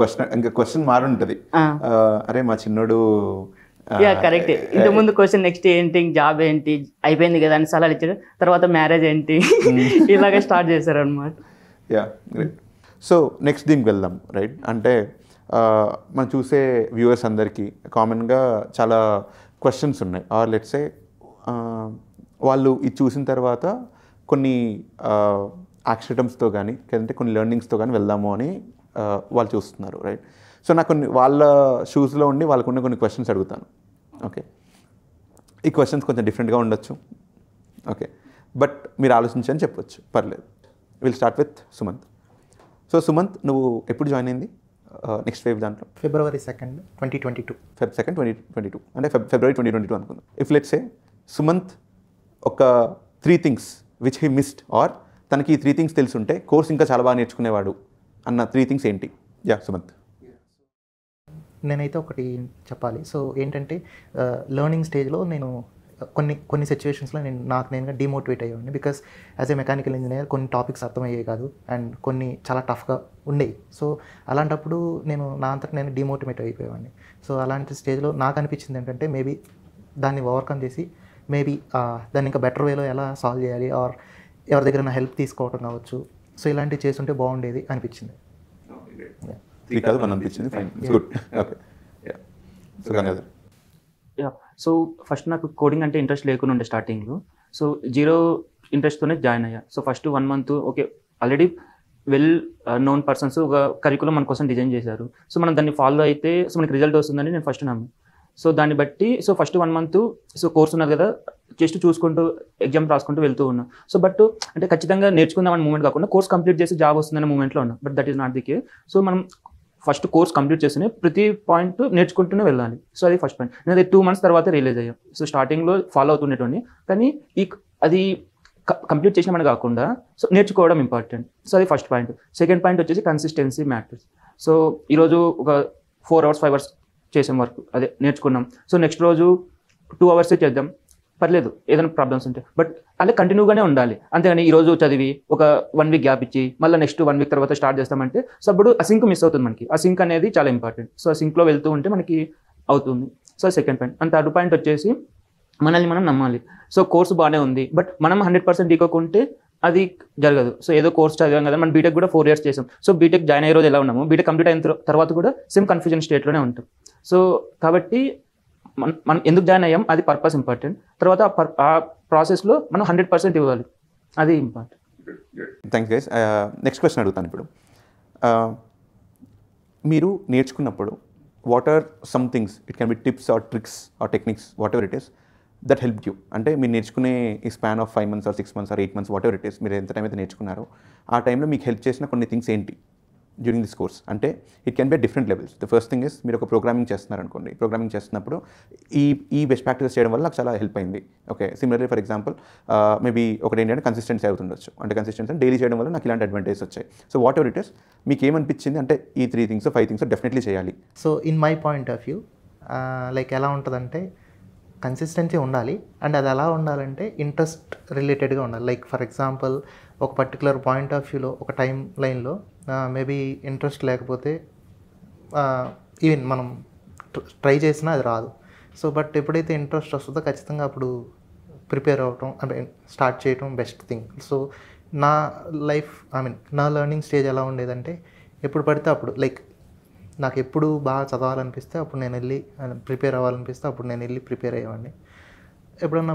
క్వశ్చన్ మారుంటుంది, అరే మా చిన్నోడు. కరెక్ట్. ఇంతకుముందు క్వశ్చన్ నెక్స్ట్ ఏంటి, జాబ్ ఏంటి, అయిపోయింది కదా అని సలహాలు ఇచ్చారు. తర్వాత మ్యారేజ్ ఏంటి ఇలాగే స్టార్ట్ చేశారు అనమాట. గ్రేట్. సో నెక్స్ట్ దీనికి వెళ్దాం. రైట్. అంటే మనం చూసే వ్యూవర్స్ అందరికీ కామన్గా చాలా క్వశ్చన్స్ ఉన్నాయి. ఆర్ లెట్సే వాళ్ళు ఇది చూసిన తర్వాత కొన్ని యాక్సిడెంట్స్తో కానీ లేదంటే కొన్ని లెర్నింగ్స్తో కానీ వెళ్దాము అని వాళ్ళు చూస్తున్నారు. రైట్. సో నాకు కొన్ని వాళ్ళ షూస్లో ఉండి వాళ్ళకున్న కొన్ని క్వశ్చన్స్ అడుగుతాను. ఓకే. ఈ క్వశ్చన్స్ కొంచెం డిఫరెంట్గా ఉండొచ్చు. ఓకే. బట్ మీరు ఆలోచించని చెప్పొచ్చు, పర్లేదు. Will start with Sumanth. So Sumanth, నువ్వు ఎప్పుడు జాయిన్ అయింది నెక్స్ట్ వేవ్ దాంట్లో? February 2nd, 2022. Feb 2nd, 2022 అంటే February 2022 అనుకుందాం. ఇఫ్ లెట్స్ సే సుమంత్ ఒక 3 things which he missed, or తనకి ఈ 3 things తెలుసుంటే కోర్స్ ఇంకా చాలా బాగా నేర్చుకునేవాడు అన్న 3 things ఏంటి? సుమంత్. నేనైతే ఒకటి చెప్పాలి. సో ఏంటంటే లెర్నింగ్ స్టేజ్లో నేను కొన్ని సిచ్యువేషన్స్లో నాకు నేనుగా డిమోటివేట్ అయ్యేవాడిని. Because as a mechanical engineer కొన్ని టాపిక్స్ అర్థమయ్యేవి కాదు అండ్ కొన్ని చాలా టఫ్గా ఉండేవి. సో అలాంటప్పుడు నేను నా అంతటా నేను డిమోటివేట్ అయిపోయేవాడిని. సో అలాంటి స్టేజ్లో నాకు అనిపించింది ఏంటంటే మేబీ దాన్ని ఓవర్కమ్ చేసి మేబీ దాన్ని ఇంకా బెటర్ వేలో ఎలా సాల్వ్ చేయాలి, ఆర్ ఎవరి దగ్గర నా హెల్ప్ తీసుకోవటం కావచ్చు. సో ఇలాంటివి చేస్తుంటే బాగుండేది అనిపించింది. అనిపించింది. Fine, good. Okay. So Gangadhar. So first నాకు కోడింగ్ అంటే ఇంట్రెస్ట్ లేకుండా ఉండే స్టార్టింగ్లో. సో 0 ఇంట్రెస్ట్తోనే జాయిన్ అయ్యా. So first 1 month okay, already well known persons ఒక కరికులం మన కోసం డిజైన్ చేశారు. సో మనం దాన్ని ఫాలో అయితే సో మనకి రిజల్ట్ వస్తుందని నేను ఫస్ట్ నమ్ము. సో దాన్ని బట్టి so first 1 month so course ఉన్నది కదా, జస్ట్ చూసుకుంటూ ఎగ్జామ్ రాసుకుంటూ వెళ్తూ ఉన్నా. సో బట్ అంటే ఖచ్చితంగా నేర్చుకుందామని మూమెంట్ కాకుండా కోర్స్ కంప్లీట్ చేసి జాబ్ వస్తుందనే మూమెంట్లో ఉన్నా. But that is not the case. So మనం ఫస్ట్ కోర్స్ కంప్లీట్ చేస్తూనే ప్రతి పాయింట్ నేర్చుకుంటూనే వెళ్ళాలి. సో అది ఫస్ట్ పాయింట్. నేను అది 2 months తర్వాత రియలైజ్ అయ్యాను. సో స్టార్టింగ్లో ఫాలో అవుతుండేటోని, కానీ అది కంప్లీట్ చేసినామని కాకుండా సో నేర్చుకోవడం ఇంపార్టెంట్. సో అది ఫస్ట్ పాయింట్. సెకండ్ పాయింట్ వచ్చేసి కన్సిస్టెన్సీ మ్యాటర్స్. సో ఈరోజు ఒక 4 hours 5 hours చేసాం వర్క్, అదే నేర్చుకున్నాం. సో నెక్స్ట్ రోజు 2 hours చేద్దాం, పర్లేదు ఏదైనా ప్రాబ్లమ్స్ ఉంటాయి, బట్ అలా కంటిన్యూగానే ఉండాలి. అంతేగాని ఈరోజు చదివి ఒక 1 week గ్యాప్ ఇచ్చి మళ్ళీ నెక్స్ట్ 1 week తర్వాత స్టార్ట్ చేస్తామంటే సో అప్పుడు ఆ సింక్ మిస్ అవుతుంది మనకి. ఆ సింక్ అనేది చాలా ఇంపార్టెంట్. సో ఆ సింక్లో వెళ్తూ ఉంటే మనకి అవుతుంది. So second point. And third point వచ్చేసి మనల్ని మనం నమ్మాలి. సో కోర్సు బాగానే ఉంది, బట్ మనం 100% ఇవ్వకుంటే అది జరగదు. సో ఏదో కోర్స్ చదివాం కదా, మనం బీటెక్ కూడా 4 years చేసాం. సో బీటెక్ జాయిన్ అయ్యే రోజు ఎలా ఉన్నాము, బీటెక్ కంప్లీట్ అయిన తర్వాత కూడా సేమ్ కన్ఫ్యూజన్ స్టేట్లోనే ఉంటాం. సో కాబట్టి మనం ఎందుకు జాయిన్ అయ్యాం అది పర్పస్ ఇంపార్టెంట్. తర్వాత ఆ ప్రాసెస్లో మనం 100% ఇవ్వాలి, అది important. Thanks guys. Next question అడుగుతాను ఇప్పుడు. మీరు నేర్చుకున్నప్పుడు what are some things, it can be tips or tricks or techniques, whatever it is, that help you? అంటే మీరు నేర్చుకునే ఈ span of 5 months or 6 months or 8 months whatever it is, మీరు ఎంత టైం అయితే నేర్చుకున్నారో ఆ టైంలో మీకు హెల్ప్ చేసిన కొన్ని థింగ్స్ ఏంటి డ్యూరింగ్ దిస్ కోర్స్. అంటే it can be different levels. The first thing is మీరు ఒక ప్రోగ్రామింగ్ చేస్తున్నారనుకోండి, ప్రోగ్రామింగ్ చేస్తున్నప్పుడు ఈ బెస్ట్ ప్రాక్టీస్ చేయడం వల్ల నాకు చాలా హెల్ప్ అయింది. Okay, similarly for example maybe ఒకటి ఏంటంటే కన్సిస్టెన్సీ అవుతుండొచ్చు. అంటే కన్సిస్టెన్సీ డైలీ చేయడం వల్ల నాకు ఇలాంటి అడ్వాంటేజ్ వచ్చాయి. So what ever it is, మీకు ఏమనిపించింది అంటే ఈ 3 things 5 things డెఫినెట్లీ చేయాలి. So in my point of view like ఎలా ఉంటుందంటే కన్సిస్టెన్సీ ఉండాలి, అండ్ అది ఎలా ఉండాలంటే ఇంట్రెస్ట్ రిలేటెడ్గా ఉండాలి. లైక్ ఫర్ ఎగ్జాంపుల్ ఒక పర్టికులర్ పాయింట్ ఆఫ్ వ్యూలో ఒక టైం లైన్లో మేబీ ఇంట్రెస్ట్ లేకపోతే ఈవెన్ మనం ట్రై చేసినా అది రాదు. సో బట్ ఎప్పుడైతే ఇంట్రెస్ట్ వస్తుందో ఖచ్చితంగా అప్పుడు ప్రిపేర్ అవ్వటం అంటే స్టార్ట్ చేయటం బెస్ట్ థింగ్. సో నా లైఫ్ నా లెర్నింగ్ స్టేజ్ ఎలా ఉండేదంటే ఎప్పుడు పడితే అప్పుడు లైక్ నాకు ఎప్పుడు బాగా చదవాలనిపిస్తే అప్పుడు నేను వెళ్ళి ప్రిపేర్ అవ్వాలనిపిస్తే అప్పుడు నేను వెళ్ళి ప్రిపేర్ అయ్యేవాడిని. ఎప్పుడన్నా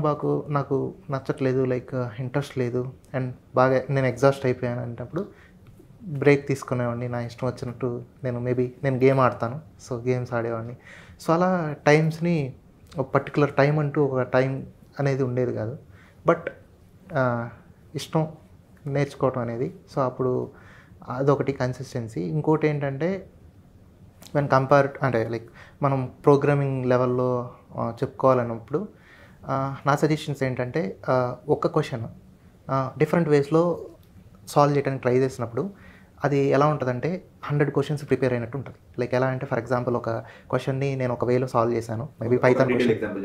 నాకు నచ్చట్లేదు, లైక్ ఇంట్రెస్ట్ లేదు అండ్ బాగా నేను ఎగ్జాస్ట్ అయిపోయాను అనేటప్పుడు బ్రేక్ తీసుకునేవాడిని. నా ఇష్టం వచ్చినట్టు నేను గేమ్ ఆడతాను, సో గేమ్స్ ఆడేవాడిని. సో అలా టైమ్స్ని ఒక పర్టికులర్ టైం అంటూ ఒక టైం అనేది ఉండేది కాదు, బట్ ఇష్టం నేర్చుకోవటం అనేది. సో అప్పుడు అదొకటి కన్సిస్టెన్సీ. ఇంకోటి ఏంటంటే వెన్ కంపేర్ అంటే లైక్ మనం ప్రోగ్రామింగ్ లెవెల్లో చెప్పుకోవాలన్నప్పుడు నా సజెషన్స్ ఏంటంటే ఒక్క క్వశ్చన్ డిఫరెంట్ వేస్లో సాల్వ్ చేయడానికి ట్రై చేసినప్పుడు అది ఎలా ఉంటుందంటే 100 questions ప్రిపేర్ అయినట్టు ఉంటుంది. లైక్ ఎలా అంటే ఫర్ ఎగ్జాంపుల్ ఒక క్వశ్చన్ని నేను ఒక వేలో సాల్వ్ చేశాను, maybe Python question.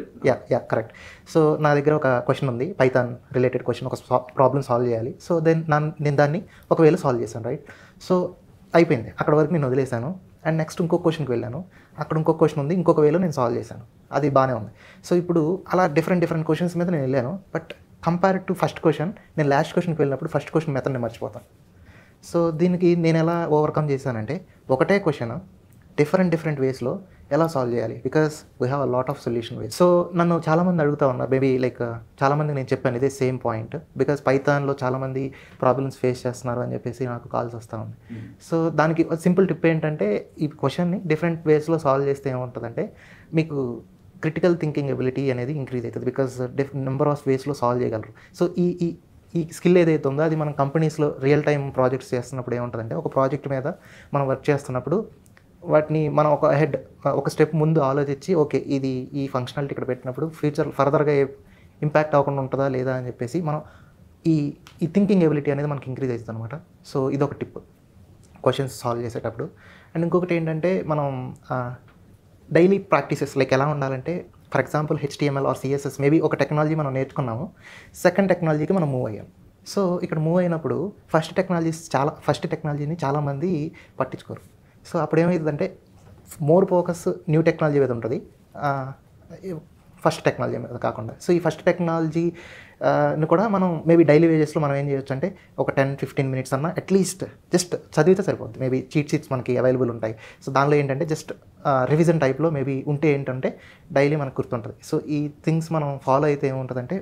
Yeah correct. So నా దగ్గర ఒక క్వశ్చన్ ఉంది, పైథాన్ రిలేటెడ్ క్వశ్చన్, ఒక ప్రాబ్లమ్ సాల్వ్ చేయాలి. సో నేను దాన్ని ఒక వేలో సాల్వ్ చేశాను, రైట్. సో అయిపోయింది, అక్కడ వరకు నేను వదిలేశాను. అండ్ నెక్స్ట్ ఇంకో క్వశ్చన్కి వెళ్ళాను, అక్కడ ఇంకో క్వశ్చన్ ఉంది, ఇంకొక వేలో నేను సాల్వ్ చేశాను, అది బాగానే ఉంది. సో ఇప్పుడు అలా డిఫరెంట్ క్వశ్చన్స్ మీద నేను వెళ్ళాను, but compare to first question నేను లాస్ట్ క్వశ్చన్కి వెళ్ళినప్పుడు ఫస్ట్ క్వశ్చన్ మెథడ్ నేను మర్చిపోతాను. సో దీనికి నేను ఎలా ఓవర్కమ్ చేశానంటే ఒకటే క్వశ్చన్ డిఫరెంట్ వేస్లో ఎలా సాల్వ్ చేయాలి, because we have a lot of solution ways. So నన్ను చాలామంది అడుగుతూ ఉన్నారు, మేబీ లైక్ చాలామందికి నేను చెప్పాను ఇదే సేమ్ పాయింట్, బికాస్ పైథాన్లో చాలామంది ప్రాబ్లమ్స్ ఫేస్ చేస్తున్నారు అని చెప్పేసి నాకు కాల్స్ వస్తూ ఉంది. సో దానికి సింపుల్ టిప్ ఏంటంటే ఈ క్వశ్చన్ని డిఫరెంట్ వేస్లో సాల్వ్ చేస్తే ఏముంటుందంటే మీకు క్రిటికల్ థింకింగ్ ఎబిలిటీ అనేది ఇంక్రీజ్ అవుతుంది, బికాస్ నెంబర్ ఆఫ్ వేస్లో సాల్వ్ చేయగలరు. సో ఈ స్కిల్ ఏదైతే ఉందో అది మనం కంపెనీస్లో రియల్ టైం ప్రాజెక్ట్స్ చేస్తున్నప్పుడు ఏముంటుందంటే ఒక ప్రాజెక్ట్ మీద మనం వర్క్ చేస్తున్నప్పుడు వాటిని మనం ఒక స్టెప్ ముందు ఆలోచించి ఓకే ఇది ఈ ఫంక్షనాలిటీ ఇక్కడ పెట్టినప్పుడు ఫ్యూచర్ ఫర్దర్గా ఇంపాక్ట్ అవ్వకుండా ఉంటుందా లేదా అని చెప్పేసి మనం ఈ థింకింగ్ ఎబిలిటీ అనేది మనకి ఇంక్రీజ్ అవుతుంది అనమాట. సో ఇదొక టిప్ క్వశ్చన్స్ సాల్వ్ చేసేటప్పుడు. అండ్ ఇంకొకటి ఏంటంటే మనం డైలీ ప్రాక్టీసెస్ లైక్ ఎలా ఉండాలంటే for example HTML or CSS maybe ఒక టెక్నాలజీ మనం నేర్చుకున్నాము, సెకండ్ టెక్నాలజీకి మనం మూవ్ అయ్యాం. సో ఇక్కడ మూవ్ అయినప్పుడు ఫస్ట్ టెక్నాలజీని చాలామంది పట్టించుకోరు. సో అప్పుడు ఏమవుతుందంటే మోర్ ఫోకస్ న్యూ టెక్నాలజీ మీద ఉంటుంది, ఫస్ట్ టెక్నాలజీ మీద కాకుండా. సో ఈ ఫస్ట్ టెక్నాలజీని కూడా మనం మేబీ డైలీ వేజెస్లో మనం ఏం చేయొచ్చు అంటే ఒక 10-15 minutes అన్న అట్లీస్ట్ జస్ట్ చదివితే సరిపోద్ది. మేబీ చీట్ షీట్స్ మనకి అవైలబుల్ ఉంటాయి. సో దానిలో ఏంటంటే జస్ట్ రివిజన్ టైప్లో మేబీ ఉంటే ఏంటంటే డైలీ మనకు గుర్తుంటుంది. సో ఈ థింగ్స్ మనం ఫాలో అయితే ఏముంటుందంటే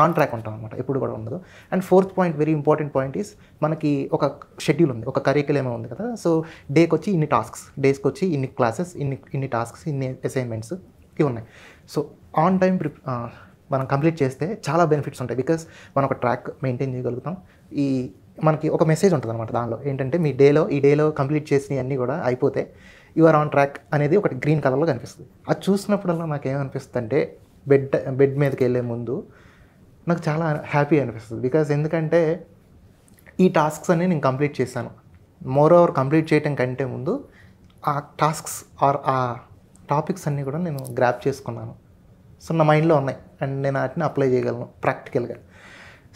ఆన్ ట్రాక్ ఉంటాం అనమాట, ఎప్పుడు కూడా ఉండదు. And fourth point, very important point is మనకి ఒక షెడ్యూల్ ఉంది, ఒక కరిక్యులమ్ ఉంది కదా. సో డేకి వచ్చి ఇన్ని టాస్క్స్, డేస్కి వచ్చి ఇన్ని క్లాసెస్, ఇన్ని టాస్క్స్, ఇన్ని అసైన్మెంట్స్ ఇవి ఉన్నాయి. సో ఆన్ టైం మనం కంప్లీట్ చేస్తే చాలా బెనిఫిట్స్ ఉంటాయి, బికాస్ మనం ఒక ట్రాక్ మెయింటైన్ చేయగలుగుతాం. మనకి ఒక మెసేజ్ ఉంటుంది అనమాట దానిలో ఏంటంటే మీ ఈ డేలో కంప్లీట్ చేసినవి అన్నీ కూడా అయిపోతే యూఆర్ ఆన్ ట్రాక్ అనేది ఒకటి గ్రీన్ కలర్లో కనిపిస్తుంది. అది చూసినప్పుడల్లా నాకు ఏమనిపిస్తుంది అంటే బెడ్ మీదకి వెళ్ళే ముందు నాకు చాలా హ్యాపీ అనిపిస్తుంది, బికాజ్ ఎందుకంటే ఈ టాస్క్స్ అన్నీ నేను కంప్లీట్ చేశాను. మోర్ ఓవర్ కంప్లీట్ చేయటం కంటే ముందు ఆ టాస్క్స్ ఆర్ ఆ టాపిక్స్ అన్నీ కూడా నేను గ్రాప్ చేసుకున్నాను. సో నా మైండ్లో ఉన్నాయి అండ్ నేను వాటిని అప్లై చేయగలను ప్రాక్టికల్గా.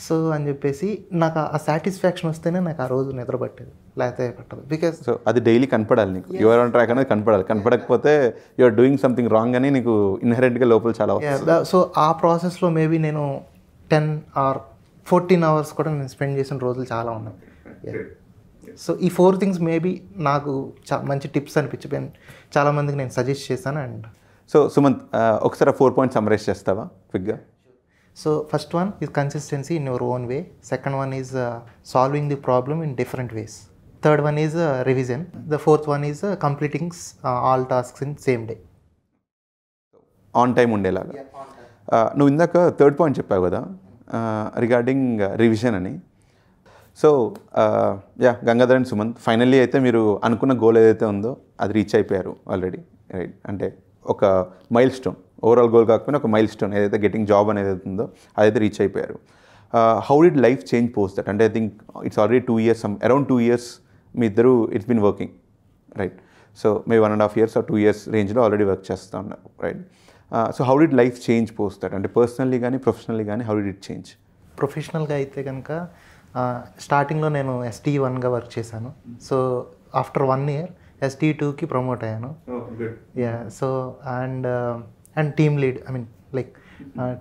సో అని చెప్పేసి నాకు ఆ సాటిస్ఫాక్షన్ వస్తేనే నాకు ఆ రోజు నిద్ర పట్టేది, లేకపోతే పట్టదు. బికాస్ సో అది డైలీ కనపడాలి నీకు, యువర్ ఆన్ ట్రాక్ అనేది కనపడాలి. కనపడకపోతే యూఆర్ డూయింగ్ సంథింగ్ రాంగ్ అని నీకు ఇన్హెరెంట్గా లోపల చాలా. సో ఆ ప్రాసెస్లో మేబీ నేను 10 or 14 hours కూడా నేను స్పెండ్ చేసిన రోజులు చాలా ఉన్నాయి. సో ఈ 4 things మేబీ నాకు మంచి టిప్స్ అనిపించిపోయాను, చాలామందికి నేను సజెస్ట్ చేశాను. అండ్ సో సుమంత్ ఒకసారి 4 points సమ్మరైజ్ చేస్తావా క్విక్గా? So first one is consistency in your own way, second one is solving the problem in different ways, third one is revision, the fourth one is completing all tasks in same day. On time ఉండేలాగా. నువ్వు ఇందాక 3rd point చెప్పావు కదా regarding revision అని. So Gangadhar and Sumanth, finally అయితే మీరు అనుకున్న goal ఏదైతే ఉందో అది రీచ్ అయిపోయారు ఆల్రెడీ, రైట్? అంటే ఒక మైల్ స్టోన్, ఓవరాల్ గోల్ కాకపోయినా ఒక మైల్ స్టోన్ ఏదైతే గెటింగ్ జాబ్ అనేది ఉందో అదైతే రీచ్ అయిపోయారు. How did life change post that? అంటే I think it's already 2 years, around 2 years మీ ఇద్దరు it's been working, right? So may 1.5 years or 2 years రేంజ్లో ఆల్రెడీ వర్క్ చేస్తూ ఉన్నారు, right? So how did life change post that? అంటే personally కానీ professionally కానీ how did it change? ప్రొఫెషనల్గా అయితే కనుక స్టార్టింగ్లో నేను ST1గా వర్క్ చేశాను. సో ఆఫ్టర్ 1 year ST2కి ప్రమోట్ అయ్యాను. Yeah, so and team lead, I mean like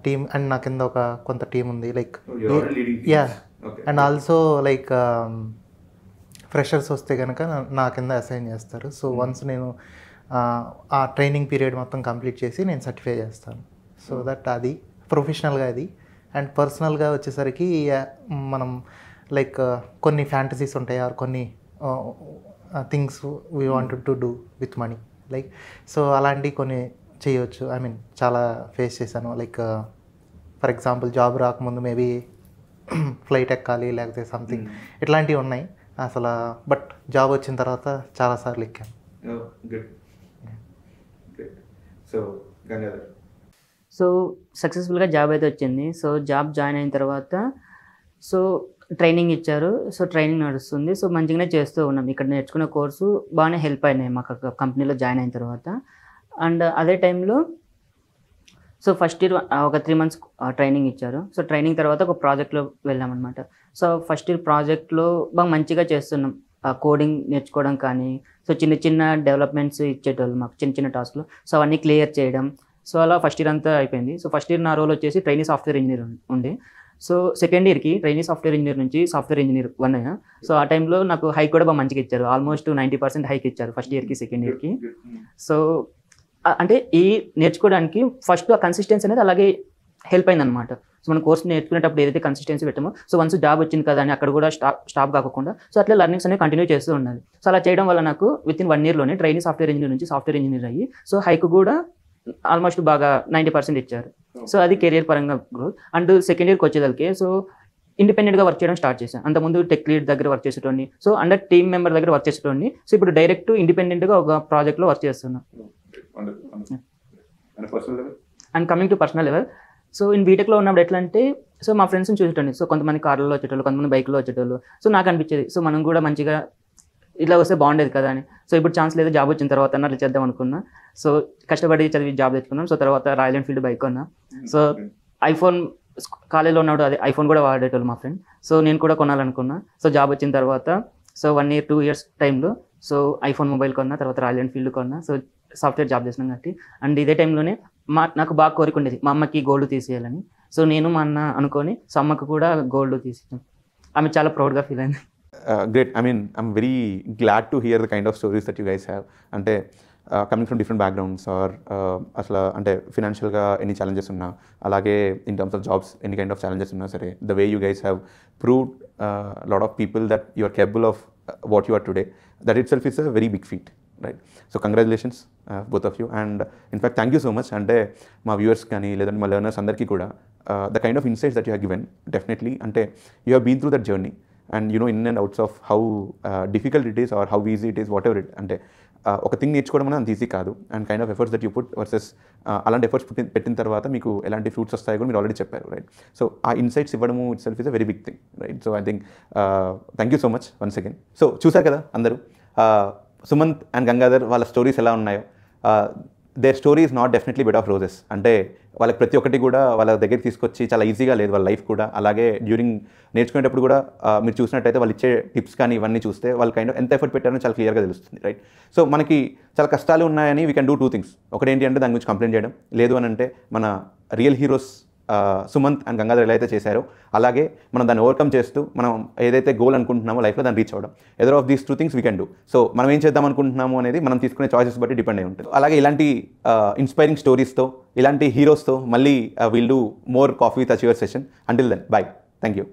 team, and నా కింద ఒక కొంత టీం ఉంది, like yeah, and also like freshers వస్తే కనుక నా కింద అసైన్ చేస్తారు. సో వన్స్ నేను ఆ ట్రైనింగ్ పీరియడ్ మొత్తం కంప్లీట్ చేసి నేను సర్టిఫై చేస్తాను. సో దట్ అది ప్రొఫెషనల్గా అది. అండ్ పర్సనల్గా వచ్చేసరికి మనం లైక్ కొన్ని ఫ్యాంటసీస్ ఉంటాయి, ఆర్ కొన్ని things we wanted to do with money, like so అలాంటివి కొన్ని చేయవచ్చు. ఐ మీన్ చాలా ఫేస్ చేశాను. లైక్ ఫర్ ఎగ్జాంపుల్ జాబ్ రాకముందు మేబీ ఫ్లైట్ ఎక్కాలి, లేకపోతే సంథింగ్ ఇట్లాంటివి ఉన్నాయి అసలు. బట్ జాబ్ వచ్చిన తర్వాత చాలాసార్లు ఎక్కాను. సో సక్సెస్ఫుల్గా జాబ్ అయితే వచ్చింది. సో జాబ్ జాయిన్ అయిన తర్వాత సో ట్రైనింగ్ ఇచ్చారు. సో ట్రైనింగ్ నడుస్తుంది. సో మంచిగానే చేస్తూ ఉన్నాం. ఇక్కడ నేర్చుకున్న కోర్సు బాగానే హెల్ప్ అయినాయి మాకు కంపెనీలో జాయిన్ అయిన తర్వాత. అండ్ అదే టైంలో సో ఫస్ట్ ఇయర్ ఒక 3 months ట్రైనింగ్ ఇచ్చారు. సో ట్రైనింగ్ తర్వాత ఒక ప్రాజెక్ట్లో వెళ్ళామన్నమాట. సో ఫస్ట్ ఇయర్ ప్రాజెక్ట్లో బాగా మంచిగా చేస్తున్నాం. కోడింగ్ నేర్చుకోవడం కానీ, సో చిన్న చిన్న డెవలప్మెంట్స్ ఇచ్చేటోళ్ళు మాకు, చిన్న చిన్న టాస్క్లు. సో అవన్నీ క్లియర్ చేయడం. సో అలా ఫస్ట్ ఇయర్ అంతా అయిపోయింది. సో ఫస్ట్ ఇయర్ నా రోల్ వచ్చేసి ట్రైనీ సాఫ్ట్వేర్ ఇంజనీర్ ఉండే. సో సెకండ్ ఇయర్కి ట్రైనీ సాఫ్ట్వేర్ ఇంజనీర్ నుంచి సాఫ్ట్వేర్ ఇంజనీర్ 1 అయ్యా. సో ఆ టైంలో నాకు హైక్ కూడా బాగా మంచిగా ఇచ్చారు. ఆల్మోస్ట్ 90% హైక్ ఇచ్చారు ఫస్ట్ ఇయర్కి సెకండ్ ఇయర్కి. సో అంటే ఈ నేర్చుకోవడానికి ఫస్ట్ ఆ కన్సిస్టెన్సీ అనేది అలాగే హెల్ప్ అయింది అనమాట. సో మనం కోర్స్ నేర్చుకునేటప్పుడు ఏదైతే కన్సిస్టెన్సీ పెట్టామో, సో వన్స్ జాబ్ వచ్చింది కదా అని అక్కడ కూడా స్టాప్ కాకుండా సో అట్లా లర్నింగ్స్ అనేవి కంటిన్యూ చేస్తూ ఉండాలి. సో అలా చేయడం వల్ల నాకు విత్ ఇన్ 1 yearలోనే ట్రైనీ సాఫ్ట్వేర్ ఇంజనీర్ నుంచి సాఫ్ట్వేర్ ఇంజనీర్ అయ్యి సో హైక్ కూడా ఆల్మోస్ట్ బాగా 90% ఇచ్చారు. సో అది కెరియర్ పరంగా గ్రోత్. అండ్ సెకండ్ ఇయర్కి వచ్చేదానికి సో ఇండిపెండెంట్గా వర్క్ చేయడం స్టార్ట్ చేశాను. అంతకుముందు టెక్ లీడ్ దగ్గర వర్క్ చేసేటోని, సో అండర్ టీమ్ మెంబర్ దగ్గర వర్క్ చేసేటోని. సో ఇప్పుడు డైరెక్ట్ ఇండిపెండెంట్గా ఒక ప్రాజెక్ట్లో వర్క్ చేస్తున్నాను. And coming to personal level, so in బీటెక్లో ఉన్నప్పుడు ఎట్లా అంటే సో మా ఫ్రెండ్స్ని చూసేటోని. సో కొంతమంది కార్లలో వచ్చేటోళ్ళు, కొంతమంది బైక్లో వచ్చేటోళ్ళు. సో నాకు అనిపించేది సో మనం కూడా మంచిగా ఇట్లా వస్తే బాగుండేది కదా అని. సో ఇప్పుడు ఛాన్స్ లేదు, జాబ్ వచ్చిన తర్వాత అట్లా చేద్దాం అనుకున్నా. సో కష్టపడి చదివి జాబ్ తెచ్చుకున్నాం. సో తర్వాత రాయల్ ఎన్ఫీల్డ్ బైక్ కొన్నా. సో ఐఫోన్ కాలేజీలో ఉన్నప్పుడు అదే ఐఫోన్ కూడా వాడేటోళ్ళు మా ఫ్రెండ్. సో నేను కూడా కొనాలనుకున్నా. సో జాబ్ వచ్చిన తర్వాత సో 1 year 2 years టైంలో సో ఐఫోన్ మొబైల్ కొన్నా, తర్వాత రాయల్ ఎన్ఫీల్డ్ కొన్నా. సో సాఫ్ట్వేర్ జాబ్ చేసినాం కాబట్టి. అండ్ ఇదే టైంలోనే నాకు బాగా కోరిక ఉండేది మా అమ్మకి గోల్డ్ తీసేయాలని. సో నేను మా అన్న అనుకొని సో అమ్మకు కూడా గోల్డ్ తీసేసాం. ఆమె చాలా ప్రౌడ్గా ఫీల్ అయింది. Great. I mean, I'm very glad to hear the kind of stories that you guys have. అంటే coming from different backgrounds or అసలు అంటే ఫినాన్షియల్గా ఎన్ని ఛాలెంజెస్ ఉన్నా, అలాగే ఇన్ టర్మ్స్ ఆఫ్ జాబ్స్ ఎన్ని కైండ్ ఆఫ్ ఛాలెంజెస్ ఉన్నా సరే, the way you guys have proved lot of people that you are capable of what you are today, that itself is a very big feat, right? So congratulations both of you, and in fact thank you so much. అంటే మా viewers కానీ లేదంటే మా learners అందరికీ కూడా the kind of insights that you have given, definitely అంటే you have been through that journey and you know in and outs of how difficult it is or how easy it is, whatever it అంటే ఒక thing నేర్చుకోవడం అనేది అంత easy కాదు. And kind of efforts that you put versus అలాంటి efforts పెట్టిన తర్వాత మీకు ఎలాంటి ఫ్రూట్స్ వస్తాయో కూడా మీరు ఆల్రెడీ చెప్పారు, రైట్? సో ఆ ఇన్సైట్స్ ఇవ్వడము itself is a very big thing, right? So I think thank you so much once again. So చూసారు కదా అందరూ సుమంత్ అండ్ గంగాధర్ వాళ్ళ స్టోరీస్ ఎలా ఉన్నాయో. Their story is not definitely bed of roses. అంటే వాళ్ళకి ప్రతి ఒక్కటి కూడా వాళ్ళ దగ్గరికి తీసుకొచ్చి చాలా ఈజీగా లేదు వాళ్ళ లైఫ్ కూడా. అలాగే డ్యూరింగ్ నేర్చుకునేటప్పుడు కూడా మీరు చూసినట్టయితే వాళ్ళు ఇచ్చే టిప్స్ కానీ ఇవన్నీ చూస్తే వాళ్ళు కైండ్ ఎంత ఎఫర్ట్ పెట్టారో చాలా క్లియర్గా తెలుస్తుంది, రైట్? సో మనకి చాలా కష్టాలు ఉన్నాయని వీ కెన్ డూ 2 things. ఒకటి ఏంటి అంటే దాని గురించి కంప్లైంట్ చేయడం, లేదు అని అంటే మన real heroes Sumanth and Gangadhar ఎలా అయితే చేశారో అలాగే మనం దాన్ని ఓవర్కమ్ చేస్తూ మనం ఏదైతే గోల్ అనుకుంటున్నామో లైఫ్లో దాన్ని రీచ్ అవ్వడం. Either of these 2 things we can do. So మనం ఏం చేద్దాం అనుకుంటున్నాము అనేది మనం తీసుకునే చాయిసెస్ బట్టి డిపెండ్ అయి ఉంటుంది. అలాగే ఇలాంటి ఇన్స్పైరింగ్ స్టోరీస్తో, ఇలాంటి హీరోస్తో మళ్ళీ will do more coffee with achiever session. Until then, bye. Thank you.